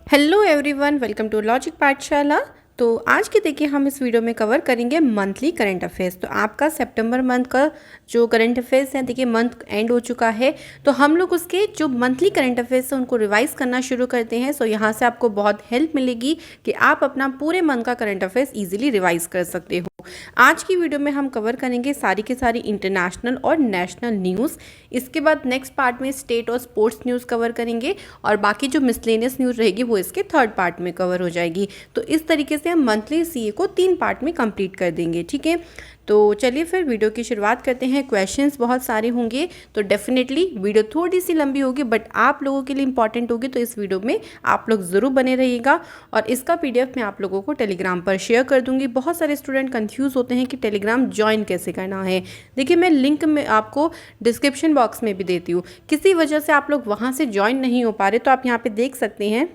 Hello everyone, welcome to logic पाठशाला। तो आज के देखिए हम इस वीडियो में कवर करेंगे मंथली करंट अफेयर्स। तो आपका सितंबर मंथ का जो करंट अफेयर्स है, देखिए मंथ एंड हो चुका है, तो हम लोग उसके जो मंथली करंट अफेयर्स हैं उनको रिवाइज करना शुरू करते हैं। सो यहाँ से आपको बहुत हेल्प मिलेगी कि आप अपना पूरे मंथ का करंट अफेयर्स इजीली रिवाइज कर सकते हो। आज की वीडियो में हम कवर करेंगे सारी की सारी इंटरनेशनल और नेशनल न्यूज़। इसके बाद नेक्स्ट पार्ट में स्टेट और स्पोर्ट्स न्यूज़ कवर करेंगे और बाकी जो मिसलेनियस न्यूज़ रहेगी वो इसके थर्ड पार्ट में कवर हो जाएगी। तो इस तरीके से हम मंथली सीए को 3 पार्ट में कंप्लीट कर देंगे, ठीक है। तो चलिए फिर वीडियो की शुरुआत करते हैं। क्वेश्चंस बहुत सारे होंगे तो डेफिनेटली वीडियो थोड़ी सी लंबी होगी, बट आप लोगों के लिए इंपॉर्टेंट होगी, तो इस वीडियो में आप लोग ज़रूर बने रहिएगा। और इसका पीडीएफ मैं आप लोगों को टेलीग्राम पर शेयर कर दूंगी। बहुत सारे स्टूडेंट कंफ्यूज होते हैं कि टेलीग्राम ज्वाइन कैसे करना है। देखिए मैं लिंक में आपको डिस्क्रिप्शन बॉक्स में भी देती हूँ। किसी वजह से आप लोग वहाँ से ज्वाइन नहीं हो पा रहे तो आप यहाँ पे देख सकते हैं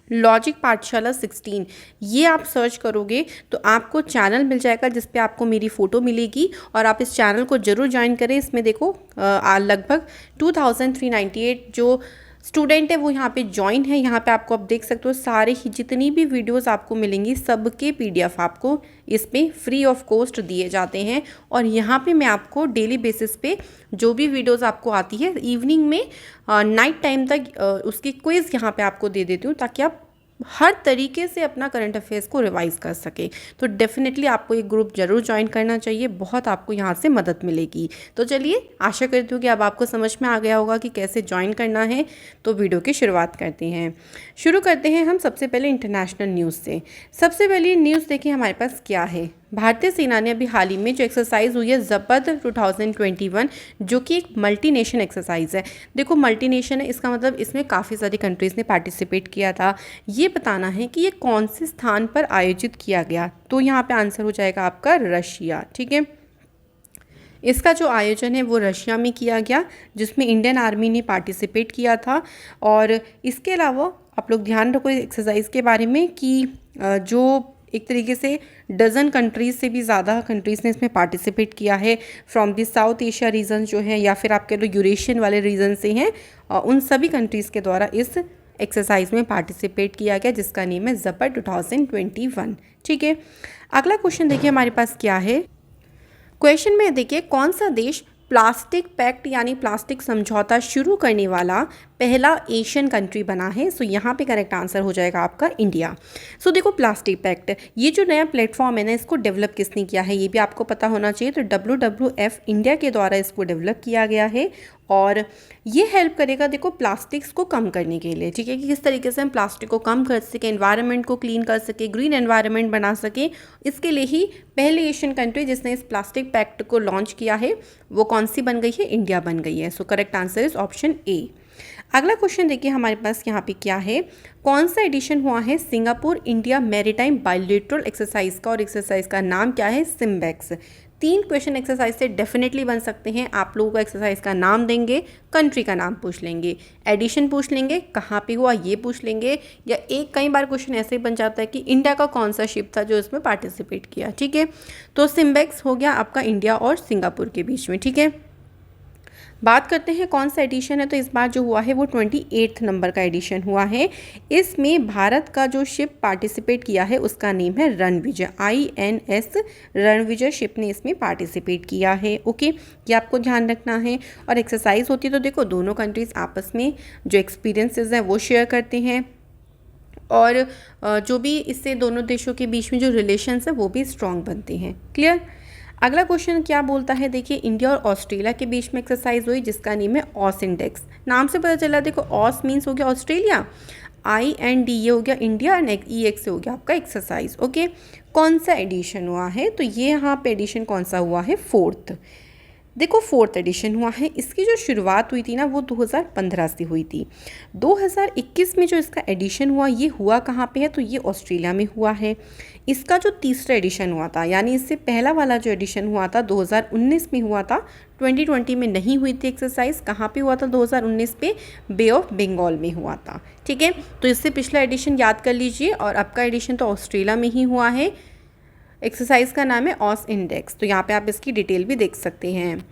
लॉजिक पाठशाला 16, ये आप सर्च करोगे तो आपको चैनल मिल जाएगा जिस पे आपको मेरी फ़ोटो मिलेगी और आप इस चैनल को ज़रूर ज्वाइन करें। इसमें देखो लगभग 2398 जो स्टूडेंट है वो यहाँ पे ज्वाइन है। यहाँ पे आपको आप देख सकते हो सारे ही जितनी भी वीडियोस आपको मिलेंगी सबके पीडीएफ आपको इसमें फ्री ऑफ कॉस्ट दिए जाते हैं। और यहाँ पे मैं आपको डेली बेसिस पे जो भी वीडियोस आपको आती है इवनिंग में नाइट टाइम तक उसकी क्विज़ यहाँ पे आपको दे देती हूँ ताकि आप हर तरीके से अपना करंट अफेयर्स को रिवाइज कर सके। तो डेफिनेटली आपको ये ग्रुप जरूर ज्वाइन करना चाहिए, बहुत आपको यहाँ से मदद मिलेगी। तो चलिए आशा करती हूँ कि अब आपको समझ में आ गया होगा कि कैसे ज्वाइन करना है। तो वीडियो की शुरुआत करते हैं। शुरू करते हैं हम सबसे पहले इंटरनेशनल न्यूज़ से। सबसे पहले न्यूज़ देखिए हमारे पास क्या है। भारतीय सेना ने अभी हाल ही में जो एक्सरसाइज हुई है जपद 2021, जो कि एक मल्टी नेशन एक्सरसाइज है। देखो मल्टी नेशन है, इसका मतलब इसमें काफ़ी सारी कंट्रीज़ ने पार्टिसिपेट किया था। ये बताना है कि ये कौन से स्थान पर आयोजित किया गया, तो यहाँ पे आंसर हो जाएगा आपका रशिया, ठीक है। इसका जो आयोजन है वो रशिया में किया गया, जिसमें इंडियन आर्मी ने पार्टिसिपेट किया था। और इसके अलावा आप लोग ध्यान रखो एक्सरसाइज के बारे में कि जो एक तरीके से डजन कंट्रीज़ से भी ज़्यादा कंट्रीज़ ने इसमें पार्टिसिपेट किया है। From the south Asia region जो है या फिर आपके जो यूरेशियन वाले रीजन से हैं, उन सभी कंट्रीज़ के द्वारा इस एक्सरसाइज में पार्टिसिपेट किया गया, जिसका नेम है जपद 2021, ठीक है। अगला क्वेश्चन देखिए हमारे पास क्या है। क्वेश्चन में देखिए कौन सा देश प्लास्टिक पैक्ट यानी प्लास्टिक समझौता शुरू करने वाला पहला एशियन कंट्री बना है। सो यहाँ पे करेक्ट आंसर हो जाएगा आपका इंडिया। सो देखो प्लास्टिक पैक्ट ये जो नया प्लेटफॉर्म है ना, इसको डेवलप किसने किया है ये भी आपको पता होना चाहिए। तो WWF इंडिया के द्वारा इसको डेवलप किया गया है और ये हेल्प करेगा देखो प्लास्टिक्स को कम करने के लिए, ठीक है, कि किस तरीके से हम प्लास्टिक को कम कर सके, एनवायरनमेंट को क्लीन कर सके, ग्रीन एनवायरनमेंट बना सके। इसके लिए ही पहले एशियन कंट्री जिसने इस प्लास्टिक पैक्ट को लॉन्च किया है वो कौन सी बन गई है, इंडिया बन गई है। So correct answer is option A. अगला क्वेश्चन देखिए हमारे पास यहाँ पे क्या है। कौन सा एडिशन हुआ है Singapore India maritime bilateral exercise का, और एक्सरसाइज का नाम क्या है, सिम्बेक्स। 3 क्वेश्चन एक्सरसाइज से डेफिनेटली बन सकते हैं। आप लोगों को एक्सरसाइज का नाम देंगे, कंट्री का नाम पूछ लेंगे, एडिशन पूछ लेंगे, कहाँ पे हुआ ये पूछ लेंगे, या एक कई बार क्वेश्चन ऐसे ही बन जाता है कि इंडिया का कौन सा शिप था जो इसमें पार्टिसिपेट किया, ठीक है। तो सिम्बेक्स हो गया आपका इंडिया और सिंगापुर के बीच में, ठीक है। बात करते हैं कौन सा एडिशन है, तो इस बार जो हुआ है वो 28 नंबर का एडिशन हुआ है। इसमें भारत का जो शिप पार्टिसिपेट किया है उसका नेम है रणविजय, INS रणविजय शिप ने इसमें पार्टिसिपेट किया है, ओके, ये आपको ध्यान रखना है। और एक्सरसाइज होती है तो देखो दोनों कंट्रीज़ आपस में जो एक्सपीरियंसेस हैं वो शेयर करते हैं और जो भी इससे दोनों देशों के बीच में जो रिलेशंस है वो भी स्ट्रॉन्ग बनते हैं। क्लियर। अगला क्वेश्चन क्या बोलता है, देखिए इंडिया और ऑस्ट्रेलिया के बीच में एक्सरसाइज हुई जिसका नेम है ऑस इंडेक्स। नाम से पता चला, देखो ऑस मीन्स हो गया ऑस्ट्रेलिया, IND ये हो गया इंडिया, एंड EX से हो गया आपका एक्सरसाइज, ओके। कौन सा एडिशन हुआ है, तो ये यहाँ पे एडिशन कौन सा हुआ है, 4th। देखो 4th एडिशन हुआ है। इसकी जो शुरुआत हुई थी ना वो 2015 से हुई थी। 2021 में जो इसका एडिशन हुआ ये हुआ कहाँ पे है, तो ये ऑस्ट्रेलिया में हुआ है। इसका जो तीसरा एडिशन हुआ था, यानी इससे पहला वाला जो एडिशन हुआ था 2019 में हुआ था, 2020 में नहीं हुई थी एक्सरसाइज। कहाँ पे हुआ था 2019 पे, बे ऑफ बंगाल में हुआ था, ठीक है। तो इससे पिछला एडिशन याद कर लीजिए और अब का एडिशन तो ऑस्ट्रेलिया में ही हुआ है। एक्सरसाइज का नाम है ऑस इंडेक्स, तो यहाँ पे आप इसकी डिटेल भी देख सकते हैं।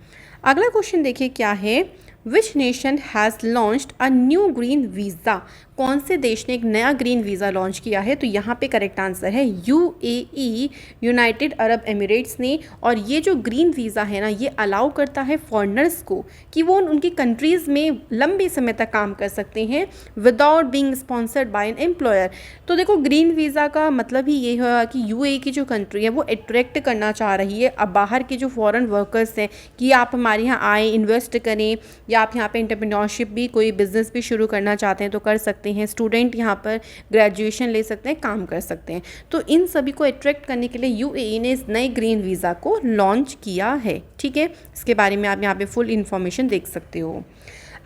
अगला क्वेश्चन देखिए क्या है, which nation has launched a new green visa. कौन से देश ने एक नया ग्रीन वीज़ा लॉन्च किया है? तो यहाँ पे करेक्ट आंसर है यूएई, यूनाइटेड अरब एमिरेट्स ने। और ये जो ग्रीन वीज़ा है ना, ये अलाउ करता है फॉरेनर्स को कि वो उनकी कंट्रीज़ में लंबे समय तक काम कर सकते हैं without being sponsored by an employer. तो देखो, ग्रीन वीज़ा का मतलब ही ये है कि यूएई की जो कंट्री है वो अट्रैक्ट करना चाह रही है अब बाहर के जो फॉरेन वर्कर्स हैं कि आप हमारे यहाँ आए, इन्वेस्ट करें, या आप यहाँ पे एंटरप्रेन्योरशिप भी, कोई बिजनेस भी शुरू करना चाहते हैं तो कर सकते हैं। स्टूडेंट यहाँ पर ग्रेजुएशन ले सकते हैं, काम कर सकते हैं। तो इन सभी को अट्रैक्ट करने के लिए यूएई ने इस नए ग्रीन वीज़ा को लॉन्च किया है। ठीक है, इसके बारे में आप यहाँ पे फुल इन्फॉर्मेशन देख सकते हो।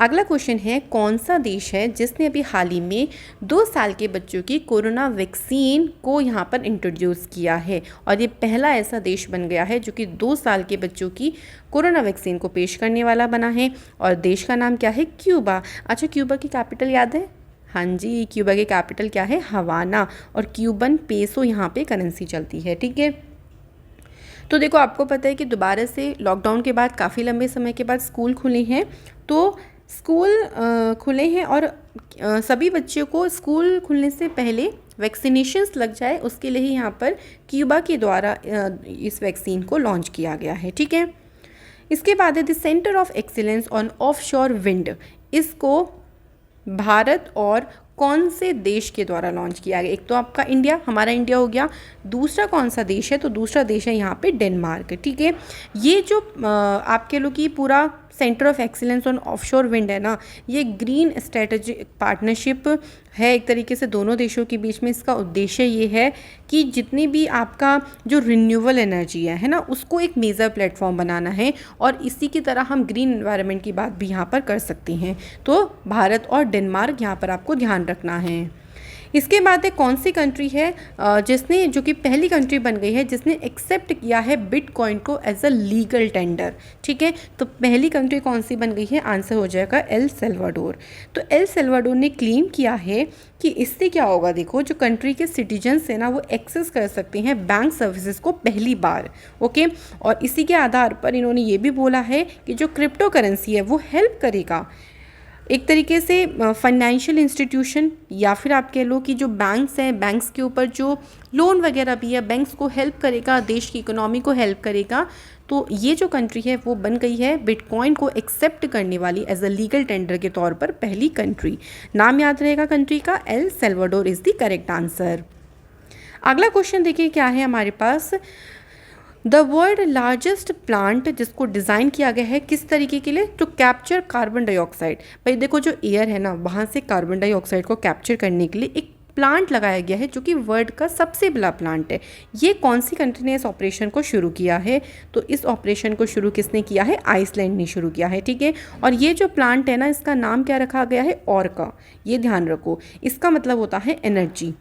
अगला क्वेश्चन है, कौन सा देश है जिसने अभी हाल ही में 2 साल के बच्चों की कोरोना वैक्सीन को यहाँ पर इंट्रोड्यूस किया है? और ये पहला ऐसा देश बन गया है जो कि 2 साल के बच्चों की कोरोना वैक्सीन को पेश करने वाला बना है। और देश का नाम क्या है? क्यूबा। अच्छा, क्यूबा की कैपिटल याद है? हाँ जी, क्यूबा की कैपिटल क्या है? हवाना। और क्यूबन पेसो यहाँ पे करेंसी चलती है। ठीक है, तो देखो, आपको पता है कि दोबारा से लॉकडाउन के बाद काफ़ी लंबे समय के बाद स्कूल खुले हैं। तो स्कूल खुले हैं और सभी बच्चों को स्कूल खुलने से पहले वैक्सीनेशंस लग जाए, उसके लिए ही यहाँ पर क्यूबा के द्वारा इस वैक्सीन को लॉन्च किया गया है। ठीक है, इसके बाद है the centre of excellence on offshore wind. इसको भारत और कौन से देश के द्वारा लॉन्च किया गया? एक तो आपका इंडिया, हमारा इंडिया हो गया। दूसरा कौन सा देश है? तो दूसरा देश है यहाँ पे डेनमार्क। ठीक है, ये जो आप कह लो कि पूरा centre of excellence on offshore wind है ना, ये ग्रीन स्ट्रेटेजिक पार्टनरशिप है एक तरीके से दोनों देशों के बीच में। इसका उद्देश्य ये है कि जितनी भी आपका जो रिन्यूएबल एनर्जी है ना, उसको एक मेजर प्लेटफॉर्म बनाना है। और इसी की तरह हम ग्रीन एनवायरनमेंट की बात भी यहाँ पर कर सकते हैं। तो भारत और डेनमार्क यहाँ पर आपको ध्यान रखना है। इसके बाद एक कौन सी कंट्री है जिसने, जो कि पहली कंट्री बन गई है जिसने एक्सेप्ट किया है बिटकॉइन को एज अ लीगल टेंडर? ठीक है, तो पहली कंट्री कौन सी बन गई है? आंसर हो जाएगा एल सल्वाडोर। तो एल सल्वाडोर ने क्लेम किया है कि इससे क्या होगा, देखो, जो कंट्री के सिटीजन्स हैं ना, वो एक्सेस कर सकते हैं बैंक सर्विसेज को पहली बार। ओके, और इसी के आधार पर इन्होंने ये भी बोला है कि जो क्रिप्टो करेंसी है वो हेल्प करेगा एक तरीके से फाइनेंशियल इंस्टीट्यूशन, या फिर आप कह लो कि जो बैंक्स हैं, बैंक्स के ऊपर जो लोन वगैरह भी है, बैंक्स को हेल्प करेगा, देश की इकोनॉमी को हेल्प करेगा। तो ये जो कंट्री है वो बन गई है बिटकॉइन को एक्सेप्ट करने वाली एज अ लीगल टेंडर के तौर पर पहली कंट्री। नाम याद रहेगा कंट्री का, El Salvador is the correct answer. अगला क्वेश्चन देखिए क्या है हमारे पास। द वर्ल्ड लार्जेस्ट प्लांट जिसको डिज़ाइन किया गया है किस तरीके के लिए? To capture carbon dioxide. भाई देखो, जो एयर है ना, वहाँ से कार्बन डाइऑक्साइड को कैप्चर करने के लिए एक प्लांट लगाया गया है जो कि वर्ल्ड का सबसे बड़ा प्लांट है। ये कौन सी कंट्री ने इस ऑपरेशन को शुरू किया है? तो इस ऑपरेशन को शुरू किसने किया है? आइसलैंड ने शुरू किया है। ठीक है, और ये जो प्लांट है ना, इसका नाम क्या रखा गया है? ऑर्का। ये ध्यान रखो, इसका मतलब होता है एनर्जी।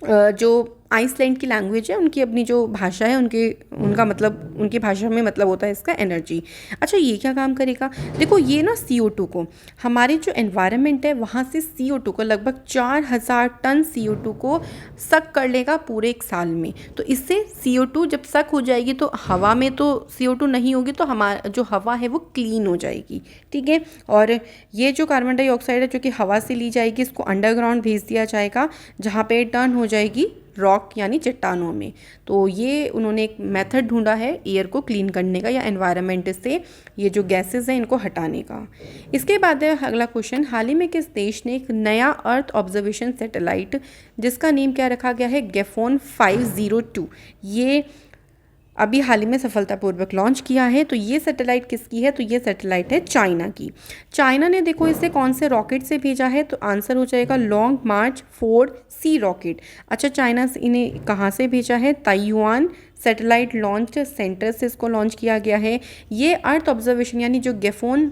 जो आइसलैंड की लैंग्वेज है, उनकी अपनी जो भाषा है, उनका मतलब, उनकी भाषा में मतलब होता है इसका एनर्जी। अच्छा, ये क्या काम करेगा? देखो, ये ना CO2 को, हमारे जो एनवायरनमेंट है वहाँ से CO2 को, लगभग 4000 टन CO2 को सक कर लेगा पूरे एक साल में। तो इससे CO2 जब सक हो जाएगी तो हवा में तो CO2 नहीं होगी, तो हमारा जो हवा है वो क्लीन हो जाएगी। ठीक है, और ये जो कार्बन डाइऑक्साइड है जो कि हवा से ली जाएगी, इसको अंडरग्राउंड भेज दिया जाएगा, जहाँ पे टर्न हो जाएगी रॉक यानी चट्टानों में। तो ये उन्होंने एक मेथड ढूंढा है एयर को क्लीन करने का, या एनवायरनमेंट से ये जो गैसेस हैं इनको हटाने का। इसके बाद है अगला क्वेश्चन, हाल ही में किस देश ने एक नया अर्थ ऑब्जर्वेशन सैटेलाइट जिसका नेम क्या रखा गया है? गेफोन 502, ये अभी हाल ही में सफलतापूर्वक लॉन्च किया है। तो ये सैटेलाइट किसकी है? तो ये सैटेलाइट है चाइना की। चाइना ने देखो इसे कौन से रॉकेट से भेजा है? तो आंसर हो जाएगा लॉन्ग मार्च 4C रॉकेट। अच्छा, चाइना से इन्हें कहाँ से भेजा है? ताइवान सैटेलाइट लॉन्च सेंटर से इसको लॉन्च किया गया है। ये अर्थ ऑब्जर्वेशन यानी जो गेफोन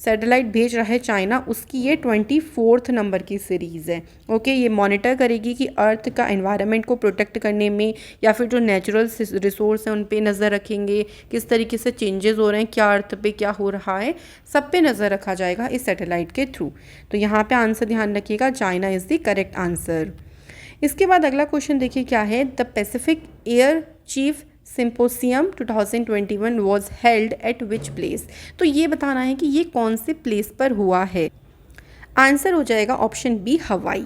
सैटेलाइट भेज रहा है चाइना, उसकी ये 24 नंबर की सीरीज़ है। ओके, ये मॉनिटर करेगी कि अर्थ का एनवायरनमेंट को प्रोटेक्ट करने में, या फिर जो नेचुरल रिसोर्स हैं उन पे नज़र रखेंगे, किस तरीके से चेंजेस हो रहे हैं, क्या अर्थ पे क्या हो रहा है, सब पे नज़र रखा जाएगा इस सैटेलाइट के थ्रू। तो यहाँ पे आंसर ध्यान रखिएगा, China is the correct answer. इसके बाद अगला क्वेश्चन देखिए क्या है। The Pacific air chief symposium 2021 was held at which place? तो ये बताना है कि ये कौन से प्लेस पर हुआ है। आंसर हो जाएगा ऑप्शन बी हवाई।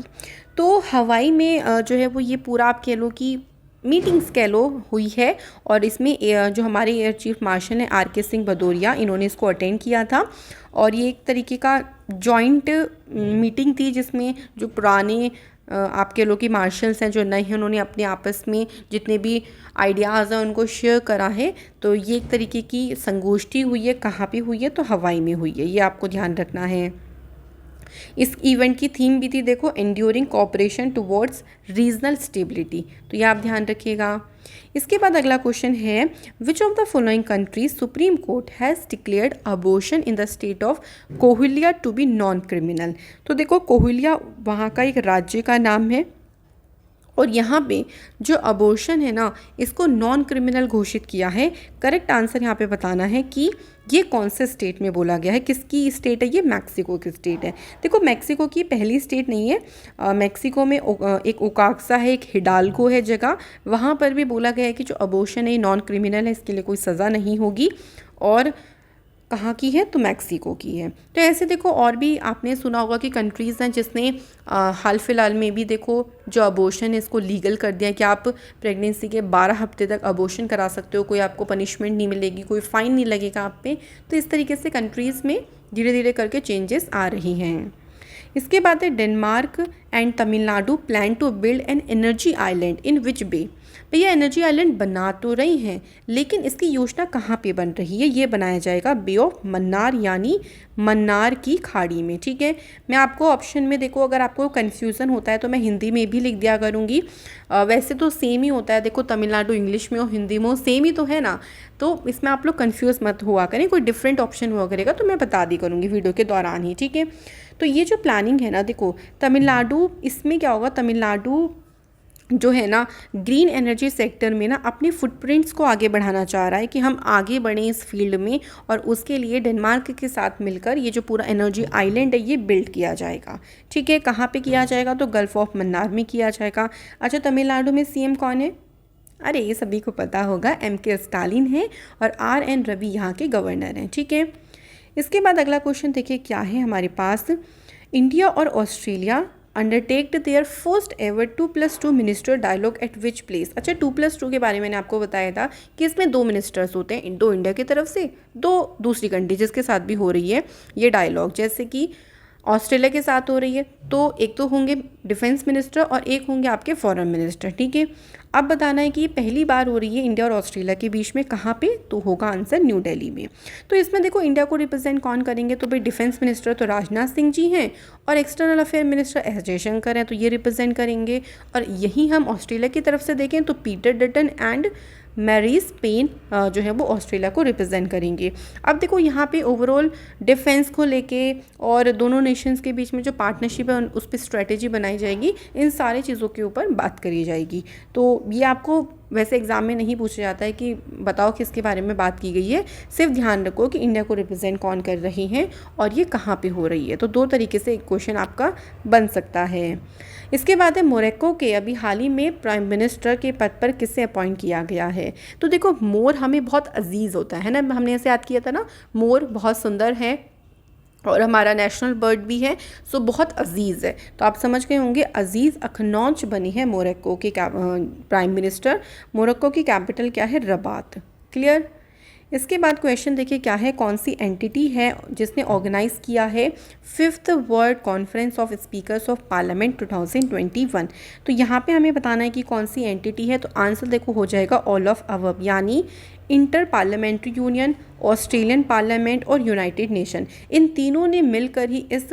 तो हवाई में जो है वो ये पूरा आप कह लो कि मीटिंग्स कह लो हुई है, और इसमें जो हमारे एयर चीफ मार्शल हैं आर के सिंह भदौरिया, इन्होंने इसको अटेंड किया था। और ये एक तरीके का जॉइंट मीटिंग थी जिसमें जो पुराने आप कह लो कि मार्शल्स हैं, जो नए हैं, उन्होंने अपने आपस में जितने भी आइडियाज़ हैं उनको शेयर करा है। तो ये एक तरीके की संगोष्ठी हुई है। कहाँ पे हुई है? तो हवाई में हुई है, ये आपको ध्यान रखना है। इस इवेंट की थीम भी थी देखो, enduring cooperation towards regional stability, तो ये आप ध्यान रखिएगा। इसके बाद अगला क्वेश्चन है, which of the following countries supreme court has declared abortion in the state of Coahuila to be non criminal. तो देखो कोहिलिया वहाँ का एक राज्य का नाम है, और यहाँ पे जो अबॉर्शन है ना, इसको नॉन क्रिमिनल घोषित किया है। करेक्ट आंसर यहाँ पे बताना है कि ये कौन से स्टेट में बोला गया है, किसकी स्टेट है ये? मैक्सिको की स्टेट है। देखो मैक्सिको की पहली स्टेट नहीं है, मैक्सिको में एक ओकाक्सा है, एक हिडाल्गो है जगह, वहाँ पर भी बोला गया है कि जो अबॉर्शन है ये नॉन क्रिमिनल है, इसके लिए कोई सज़ा नहीं होगी। और कहाँ की है? तो मैक्सिको की है। तो ऐसे देखो और भी आपने सुना होगा कि कंट्रीज़ हैं जिसने हाल फिलहाल में भी देखो जो अबॉर्शन है इसको लीगल कर दिया है कि आप प्रेगनेंसी के 12 हफ्ते तक अबॉर्शन करा सकते हो, कोई आपको पनिशमेंट नहीं मिलेगी, कोई फ़ाइन नहीं लगेगा आप पे। तो इस तरीके से कंट्रीज़ में धीरे धीरे करके चेंजेस आ रही हैं। इसके बाद है, Denmark and Tamil Nadu plan to build an energy island in which bay. भैया एनर्जी आइलैंड बना तो रही हैं, लेकिन इसकी योजना कहाँ पे बन रही है? ये बनाया जाएगा बे ऑफ मन्नार, यानी मन्नार की खाड़ी में। ठीक है, मैं आपको ऑप्शन में देखो, अगर आपको कन्फ्यूज़न होता है तो मैं हिंदी में भी लिख दिया करूँगी। वैसे तो सेम ही होता है, देखो तमिलनाडु इंग्लिश में और हिंदी में सेम ही तो है ना, तो इसमें आप लोग कन्फ्यूज़ मत हुआ करें। कोई डिफरेंट ऑप्शन हुआ करेगा तो मैं बता दी करूँगी वीडियो के दौरान ही। ठीक है, तो ये जो प्लानिंग है ना, देखो तमिलनाडु, इसमें क्या होगा, तमिलनाडु जो है ना ग्रीन एनर्जी सेक्टर में ना अपनी फुटप्रिंट्स को आगे बढ़ाना चाह रहा है कि हम आगे बढ़ें इस फील्ड में, और उसके लिए डेनमार्क के साथ मिलकर ये जो पूरा एनर्जी आइलैंड है ये बिल्ड किया जाएगा। ठीक है, कहाँ पे किया जाएगा? तो गल्फ ऑफ मन्नार में किया जाएगा। अच्छा, तमिलनाडु में सीएम कौन है? अरे ये सभी को पता होगा, MK स्टालिन है, और RN रवि यहाँ के गवर्नर हैं। ठीक है, इसके बाद अगला क्वेश्चन देखिए क्या है हमारे पास, इंडिया और Australia undertaked their first ever 2+2 minister dialogue at which place. अच्छा, 2+2 के बारे में मैंने आपको बताया था कि इसमें 2 मिनिस्टर्स होते हैं, 2 इंडिया की तरफ से, 2 दूसरी कंट्री जिसके साथ भी हो रही है ये डायलॉग। जैसे कि ऑस्ट्रेलिया के साथ हो रही है तो एक तो होंगे डिफेंस मिनिस्टर और एक होंगे आपके फॉरेन मिनिस्टर। ठीक है, अब बताना है कि ये पहली बार हो रही है इंडिया और ऑस्ट्रेलिया के बीच में, कहाँ पे? तो होगा आंसर न्यू दिल्ली में। तो इसमें देखो इंडिया को रिप्रेजेंट कौन करेंगे? तो भाई डिफेंस मिनिस्टर तो राजनाथ सिंह जी हैं, और external affair minister S Jaishankar हैं, तो ये रिप्रेजेंट करेंगे। और यहीं हम ऑस्ट्रेलिया की तरफ से देखें तो Peter Dutton and Marise Payne जो है वो ऑस्ट्रेलिया को रिप्रेजेंट करेंगे। अब देखो यहाँ पे ओवरऑल डिफेंस को लेके और दोनों नेशंस के बीच में जो पार्टनरशिप है उस पर स्ट्रेटेजी बनाई जाएगी, इन सारी चीज़ों के ऊपर बात करी जाएगी। तो ये आपको वैसे एग्जाम में नहीं पूछा जाता है कि बताओ किसके बारे में बात की गई है, सिर्फ ध्यान रखो कि इंडिया को रिप्रेजेंट कौन कर रही हैं और ये कहाँ पे हो रही है। तो 2 तरीके से एक क्वेश्चन आपका बन सकता है। इसके बाद है, मोरक्को के अभी हाल ही में प्राइम मिनिस्टर के पद पर किसे अपॉइंट किया गया है? तो देखो मोर हमें बहुत अजीज़ होता है ना, हमने ऐसे याद किया था ना, मोर बहुत सुंदर है और हमारा नेशनल बर्ड भी है, सो बहुत अजीज़ है। तो आप समझ गए होंगे, अजीज़ अखनौच बनी है मोरक्को की प्राइम मिनिस्टर। मोरक्को की कैपिटल क्या है? रबात। क्लियर। इसके बाद क्वेश्चन देखिए क्या है, कौन सी एंटिटी है जिसने ऑर्गेनाइज किया है 5th world conference of speakers of parliament 2021। तो यहाँ पे हमें बताना है कि कौन सी एंटिटी है। तो आंसर देखो हो जाएगा ऑल ऑफ अबव, यानी inter parliamentary union, Australian parliament और यूनाइटेड नेशन, इन तीनों ने मिलकर ही इस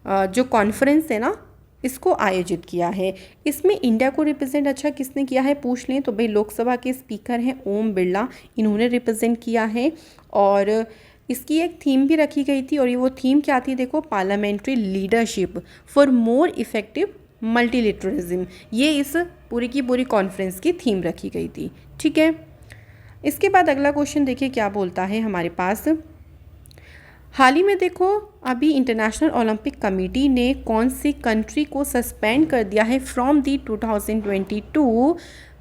जो कॉन्फ्रेंस है ना इसको आयोजित किया है। इसमें इंडिया को रिप्रेजेंट अच्छा किसने किया है पूछ लें तो भाई लोकसभा के स्पीकर हैं ओम बिरला, इन्होंने रिप्रेजेंट किया है। और इसकी एक थीम भी रखी गई थी, और ये वो थीम क्या थी देखो, parliamentary leadership for more effective multilateralism, ये इस पूरी की पूरी कॉन्फ्रेंस की थीम रखी गई थी। ठीक है, इसके बाद अगला क्वेश्चन देखिए क्या बोलता है हमारे पास, हाल ही में देखो अभी इंटरनेशनल ओलंपिक कमेटी ने कौन सी कंट्री को सस्पेंड कर दिया है from the 2022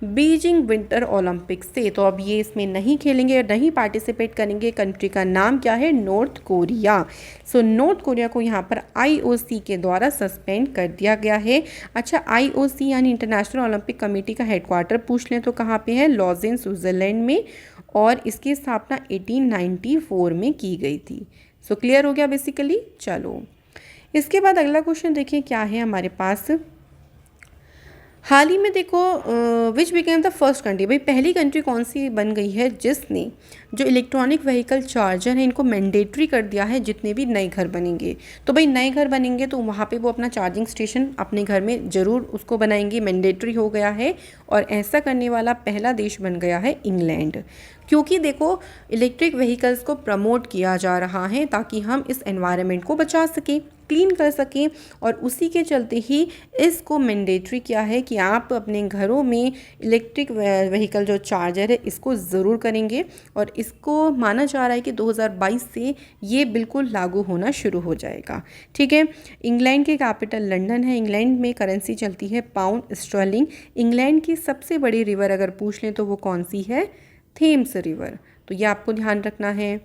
Beijing winter Olympics से। तो अब ये इसमें नहीं खेलेंगे, नहीं पार्टिसिपेट करेंगे। कंट्री का नाम क्या है? North Korea. So north Korea को यहाँ पर IOC के द्वारा सस्पेंड कर दिया गया है। अच्छा, IOC यानी इंटरनेशनल ओलंपिक कमेटी का हेडक्वार्टर पूछ लें तो कहाँ पे है? लॉजेन, स्विट्जरलैंड में, और इसकी स्थापना 1894 में की गई थी। सो क्लियर हो गया बेसिकली। चलो इसके बाद अगला क्वेश्चन देखिए क्या है हमारे पास। हाल ही में देखो which became the first country, भाई पहली कंट्री कौन सी बन गई है जिसने जो इलेक्ट्रॉनिक व्हीकल चार्जर है इनको मैंडेटरी कर दिया है जितने भी नए घर बनेंगे। तो भाई नए घर बनेंगे तो वहाँ पे वो अपना चार्जिंग स्टेशन अपने घर में ज़रूर उसको बनाएंगे, मैंडेटरी हो गया है। और ऐसा करने वाला पहला देश बन गया है इंग्लैंड, क्योंकि देखो इलेक्ट्रिक व्हीकल्स को प्रमोट किया जा रहा है ताकि हम इस एनवायरनमेंट को बचा सकें, क्लीन कर सकें। और उसी के चलते ही इसको मैंडेटरी किया है कि आप अपने घरों में इलेक्ट्रिक व्हीकल जो चार्जर है इसको ज़रूर करेंगे। और इसको माना जा रहा है कि 2022 से ये बिल्कुल लागू होना शुरू हो जाएगा। ठीक है। इंग्लैंड की कैपिटल लंदन है। इंग्लैंड में करेंसी चलती है पाउंड स्टर्लिंग। इंग्लैंड की सबसे बड़ी रिवर अगर पूछ लें तो वो कौन सी है? Thames river. तो ये आपको ध्यान रखना है।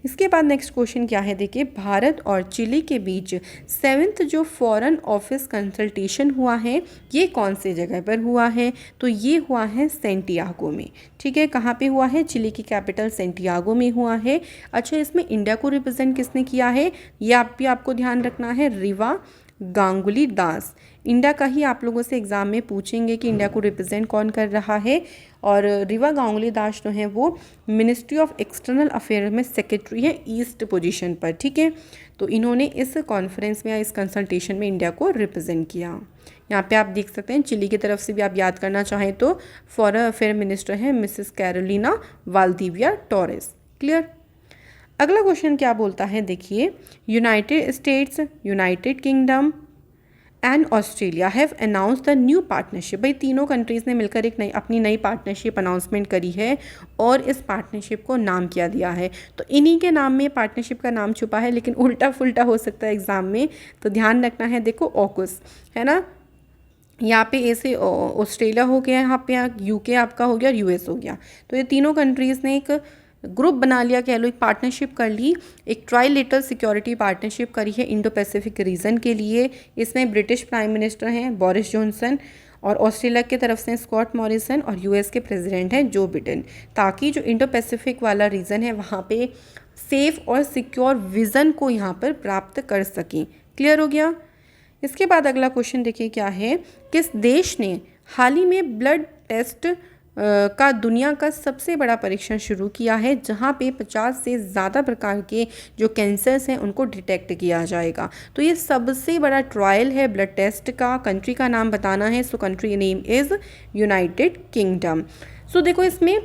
इसके बाद नेक्स्ट क्वेश्चन क्या है देखिए, भारत और चिली के बीच 7th जो फॉरेन ऑफिस कंसल्टेशन हुआ है ये कौन से जगह पर हुआ है? तो ये हुआ है सेंटियागो में। ठीक है, कहाँ पे हुआ है? चिली की कैपिटल सेंटियागो में हुआ है। अच्छा, इसमें इंडिया को रिप्रेजेंट किसने किया है? ये आपको ध्यान रखना है, रीवा गांगुली दास। इंडिया का ही आप लोगों से एग्जाम में पूछेंगे कि इंडिया को रिप्रेजेंट कौन कर रहा है। और रीवा गांगुली दास जो है वो मिनिस्ट्री ऑफ एक्सटर्नल अफेयर में सेक्रेटरी है ईस्ट पोजीशन पर। ठीक है, तो इन्होंने इस कॉन्फ्रेंस में या इस कंसल्टेशन में इंडिया को रिप्रेजेंट किया। यहाँ पे आप देख सकते हैं चिली की तरफ से भी आप याद करना चाहें तो फॉरेन अफेयर मिनिस्टर है मिसेस कैरोलिना वाल्दिविया टोरेस। क्लियर। अगला क्वेश्चन क्या बोलता है देखिए, United states, United kingdom and Australia have announce the new partnership. भाई तीनों कंट्रीज़ ने मिलकर एक अपनी नई पार्टनरशिप अनाउंसमेंट करी है और इस पार्टनरशिप को नाम क्या दिया है? तो इन्हीं के नाम में पार्टनरशिप का नाम छुपा है, लेकिन उल्टा फुल्टा हो सकता है एग्जाम में, तो ध्यान रखना है। देखो ऑकस है ना, यहाँ पे ऐसे ऑस्ट्रेलिया हो गया, यहाँ पे UK आपका हो गया और US हो गया। तो ये तीनों कंट्रीज़ ने एक ग्रुप बना लिया, कह लो एक पार्टनरशिप कर ली, एक ट्राइलेटरल सिक्योरिटी पार्टनरशिप करी है इंडो पैसिफिक रीजन के लिए। इसमें ब्रिटिश प्राइम मिनिस्टर हैं बोरिस जॉनसन, और ऑस्ट्रेलिया की तरफ से स्कॉट मॉरिसन, और US के प्रेसिडेंट हैं जो बिडेन, ताकि जो इंडो पैसिफिक वाला रीजन है वहाँ पे सेफ और सिक्योर विज़न को यहाँ पर प्राप्त कर सकें। क्लियर हो गया। इसके बाद अगला क्वेश्चन देखिए क्या है, किस देश ने हाल ही में ब्लड टेस्ट का दुनिया का सबसे बड़ा परीक्षण शुरू किया है जहां पे 50 से ज़्यादा प्रकार के जो कैंसर्स हैं उनको डिटेक्ट किया जाएगा? तो ये सबसे बड़ा ट्रायल है ब्लड टेस्ट का। कंट्री का नाम बताना है, so country name is United Kingdom. So देखो इसमें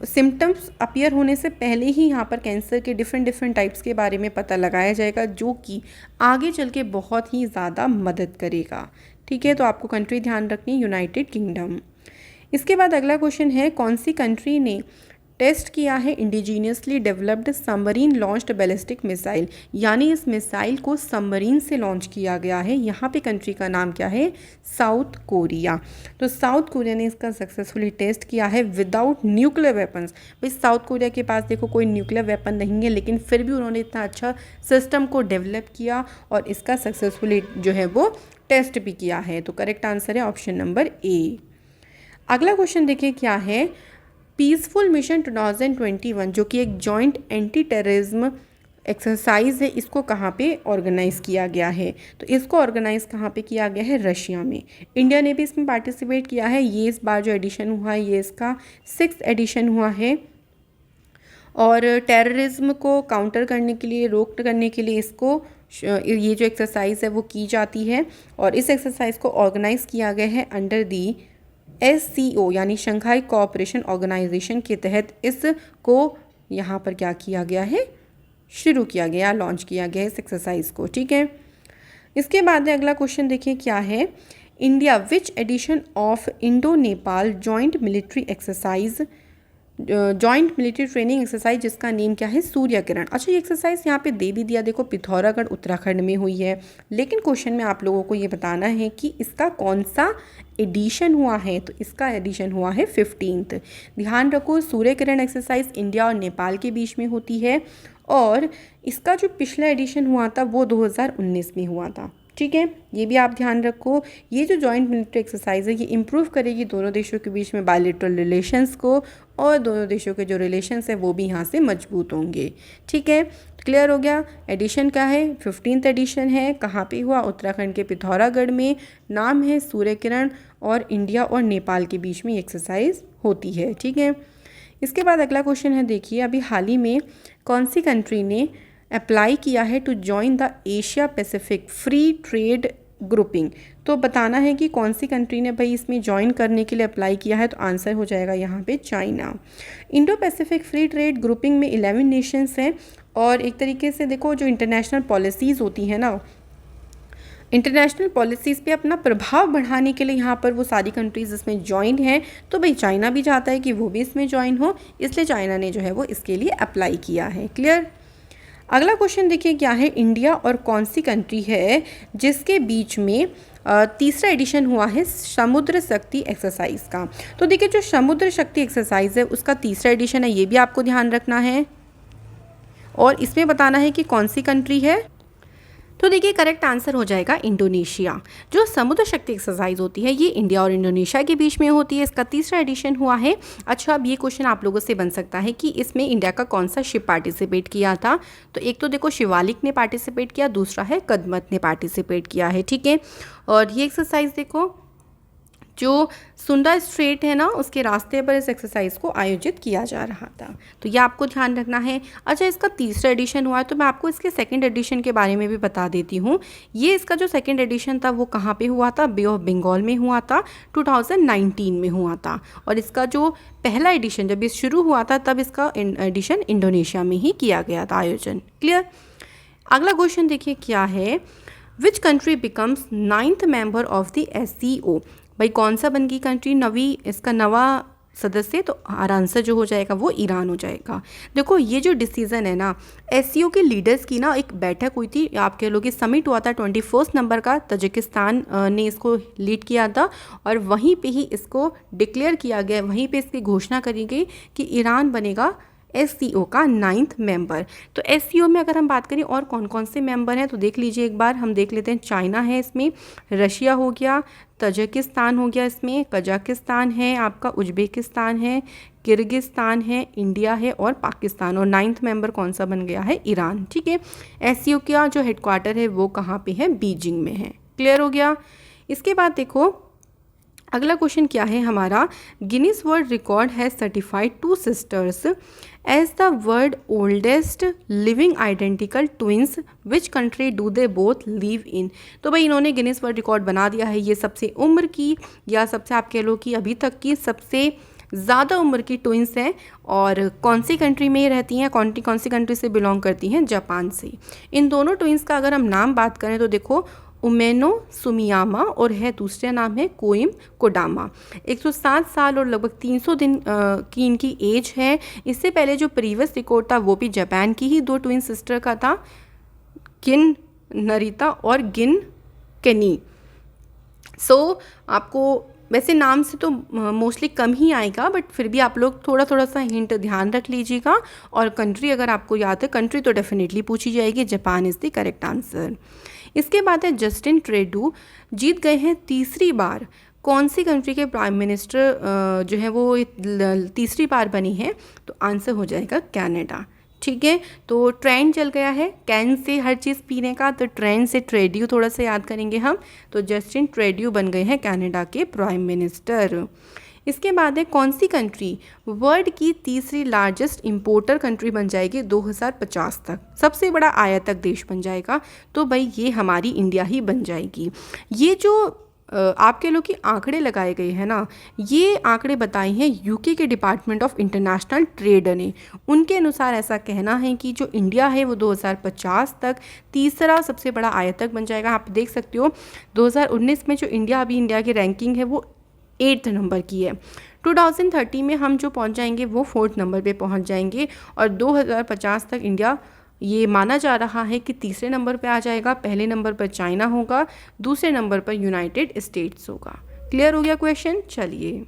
सिम्टम्स अपीयर होने से पहले ही यहाँ पर कैंसर के डिफरेंट टाइप्स के बारे में पता लगाया जाएगा, जो कि आगे चल के बहुत ही ज़्यादा मदद करेगा। ठीक है, तो आपको कंट्री ध्यान रखनी, यूनाइटेड किंगडम। इसके बाद अगला क्वेश्चन है, कौन सी कंट्री ने टेस्ट किया है indigenously developed submarine launched ballistic missile, यानी इस मिसाइल को सबमरीन से लॉन्च किया गया है। यहाँ पे कंट्री का नाम क्या है? South Korea. तो साउथ कोरिया ने इसका सक्सेसफुली टेस्ट किया है विदाउट न्यूक्लियर वेपन्स। भाई साउथ कोरिया के पास देखो कोई न्यूक्लियर वेपन नहीं है, लेकिन फिर भी उन्होंने इतना अच्छा सिस्टम को डेवलप किया और इसका सक्सेसफुली जो है वो टेस्ट भी किया है। तो करेक्ट आंसर है ऑप्शन नंबर ए। अगला क्वेश्चन देखिए क्या है, पीसफुल मिशन 2021 जो कि एक जॉइंट एंटी टेररिज्म एक्सरसाइज है, इसको कहाँ पे ऑर्गेनाइज किया गया है? तो इसको ऑर्गेनाइज कहाँ पे किया गया है? रशिया में। इंडिया ने भी इसमें पार्टिसिपेट किया है। ये इस बार जो एडिशन हुआ है ये इसका 6th एडिशन हुआ है, और टेररिज्म को काउंटर करने के लिए, रोक करने के लिए इसको ये जो एक्सरसाइज है वो की जाती है। और इस एक्सरसाइज को ऑर्गेनाइज किया गया है अंडर दी SCO यानी शंघाई कोऑपरेशन ऑर्गेनाइजेशन के तहत इसको यहाँ पर क्या किया गया है? शुरू किया गया, लॉन्च किया गया इस एक्सरसाइज को। ठीक है, इसके बाद अगला क्वेश्चन देखिए क्या है, India which edition of Indo Nepal joint military exercise joint military training exercise जिसका नेम क्या है, सूर्य किरण। अच्छा, ये एक्सरसाइज यहाँ पे दे भी दिया, देखो पिथौरागढ़ उत्तराखंड में हुई है, लेकिन क्वेश्चन में आप लोगों को ये बताना है कि इसका कौन सा एडिशन हुआ है। तो इसका एडिशन हुआ है 15th। ध्यान रखो, सूर्य किरण एक्सरसाइज इंडिया और नेपाल के बीच में होती है और इसका जो पिछला एडिशन हुआ था वो 2019 में हुआ था। ठीक है, ये भी आप ध्यान रखो। ये जो जॉइंट मिलिट्री एक्सरसाइज है ये इम्प्रूव करेगी दोनों देशों के बीच में बायलैटरल रिलेशंस को, और दोनों देशों के जो रिलेशंस है वो भी यहाँ से मजबूत होंगे। ठीक है, क्लियर हो गया। एडिशन क्या है, 15th एडिशन है। कहाँ पे हुआ, उत्तराखंड के पिथौरागढ़ में। नाम है सूर्य किरण और इंडिया और नेपाल के बीच में एक्सरसाइज होती है। ठीक है, इसके बाद अगला क्वेश्चन है, देखिए अभी हाल ही में कौन सी कंट्री ने अप्लाई किया है to join the Asia Pacific free trade grouping. तो बताना है कि कौन सी कंट्री ने भाई इसमें ज्वाइन करने के लिए अप्लाई किया है। तो आंसर हो जाएगा यहाँ पे China. Indo Pacific free trade grouping में 11 नेशंस हैं और एक तरीके से देखो जो इंटरनेशनल पॉलिसीज़ होती हैं ना, इंटरनेशनल पॉलिसीज़ पे अपना प्रभाव बढ़ाने के लिए यहाँ पर वो सारी कंट्रीज़ इसमें ज्वाइन हैं। तो भाई चाइना भी चाहता है कि वो भी इसमें ज्वाइन हो, इसलिए चाइना ने जो है वो इसके लिए अप्लाई किया है। क्लियर। अगला क्वेश्चन देखिए क्या है, इंडिया और कौन सी कंट्री है जिसके बीच में तीसरा एडिशन हुआ है समुद्र शक्ति एक्सरसाइज का। तो देखिए जो समुद्र शक्ति एक्सरसाइज है उसका तीसरा एडिशन है, ये भी आपको ध्यान रखना है और इसमें बताना है कि कौन सी कंट्री है। तो देखिए करेक्ट आंसर हो जाएगा इंडोनेशिया। जो समुद्र शक्ति एक्सरसाइज होती है ये इंडिया और इंडोनेशिया के बीच में होती है, इसका तीसरा एडिशन हुआ है। अच्छा, अब ये क्वेश्चन आप लोगों से बन सकता है कि इसमें इंडिया का कौन सा शिप पार्टिसिपेट किया था। तो एक तो देखो शिवालिक ने पार्टिसिपेट किया, दूसरा है कदमत ने पार्टिसिपेट किया है। ठीक है, और ये एक्सरसाइज देखो जो सुंडा स्ट्रेट है ना उसके रास्ते पर इस एक्सरसाइज को आयोजित किया जा रहा था। तो ये आपको ध्यान रखना है। अच्छा, इसका तीसरा एडिशन हुआ है तो मैं आपको इसके सेकंड एडिशन के बारे में भी बता देती हूँ। ये इसका जो सेकंड एडिशन था वो कहाँ पे हुआ था, बे ऑफ बंगाल में हुआ था, 2019 में हुआ था। और इसका जो पहला एडिशन जब ये शुरू हुआ था तब इसका एडिशन इंडोनेशिया में ही किया गया था आयोजन। क्लियर। अगला क्वेश्चन देखिए क्या है, which country becomes 9th member of the SCO। भाई कौन सा बन गई कंट्री नवी, इसका नवा सदस्य। तो आंसर जो हो जाएगा वो ईरान हो जाएगा। देखो ये जो डिसीज़न है ना, SCO के लीडर्स की ना एक बैठक हुई थी, आप कह लो कि समिट हुआ था 21 नंबर का, तजिकिस्तान ने इसको लीड किया था और वहीं पे ही इसको डिक्लेयर किया गया, वहीं पे इसकी घोषणा करी गई कि ईरान बनेगा SCO का 9th मेंबर। तो SCO में अगर हम बात करें और कौन कौन से मेंबर हैं तो देख लीजिए एक बार, हम देख लेते हैं। चाइना है इसमें, रशिया हो गया, तजिकिस्तान हो गया, इसमें कजाकिस्तान है, आपका उज्बेकिस्तान है, किर्गिस्तान है, इंडिया है और पाकिस्तान। और 9th मेंबर कौन सा बन गया है, ईरान। ठीक है, SCO का जो हेडक्वार्टर है वो कहाँ पे है, बीजिंग में है। क्लियर हो गया। इसके बाद देखो अगला क्वेश्चन क्या है हमारा, Guinness world record has certified 2 sisters as the world oldest living identical twins, which country do they both live in. तो भाई इन्होंने गिनीज वर्ल्ड रिकॉर्ड बना दिया है, ये सबसे उम्र की या सबसे आप कह लो कि अभी तक की सबसे ज़्यादा उम्र की ट्विंस हैं और कौन सी कंट्री में ये रहती हैं, कौन सी कंट्री से बिलोंग करती हैं, जापान से। इन दोनों ट्विंस का अगर हम नाम बात करें तो देखो उमेनो सुमियामा और है दूसरा नाम है कोइम कोडामा। 107 साल और लगभग 300 दिन की इनकी एज है। इससे पहले जो प्रीवियस रिकॉर्ड था वो भी जापान की ही 2 ट्विन सिस्टर का था, किन नरिता और गिन केनी। आपको वैसे नाम से तो मोस्टली कम ही आएगा, बट फिर भी आप लोग थोड़ा सा हिंट ध्यान रख लीजिएगा। और कंट्री अगर आपको याद है, कंट्री तो डेफिनेटली पूछी जाएगी, Japan is the correct answer. इसके बाद है जस्टिन ट्रूडो जीत गए हैं तीसरी बार। कौन सी कंट्री के प्राइम मिनिस्टर जो है वो तीसरी बार बनी है, तो आंसर हो जाएगा कनाडा। ठीक है, तो ट्रेंड चल गया है कैन से हर चीज़ पीने का, तो ट्रेंड से ट्रूडो थोड़ा सा याद करेंगे हम। तो जस्टिन ट्रूडो बन गए हैं कनाडा के प्राइम मिनिस्टर। इसके बाद है कौन सी कंट्री वर्ल्ड की तीसरी लार्जेस्ट इंपोर्टर कंट्री बन जाएगी 2050 तक, सबसे बड़ा आयातक देश बन जाएगा। तो भाई ये हमारी इंडिया ही बन जाएगी। ये जो आप कह लो कि आंकड़े लगाए गए हैं ना, ये आंकड़े बताए हैं यूके के डिपार्टमेंट ऑफ इंटरनेशनल ट्रेड ने। उनके अनुसार ऐसा कहना है कि जो इंडिया है वो 2050 तक तीसरा सबसे बड़ा आयातक बन जाएगा। आप देख सकते हो 2019 में जो इंडिया की रैंकिंग है वो 8th नंबर की है, 2030 में हम जो पहुंच जाएंगे वो 4th नंबर पे पहुंच जाएंगे और 2050 तक इंडिया ये माना जा रहा है कि तीसरे नंबर पे आ जाएगा। पहले नंबर पर चाइना होगा, दूसरे नंबर पर यूनाइटेड स्टेट्स होगा। क्लियर हो गया क्वेश्चन? चलिए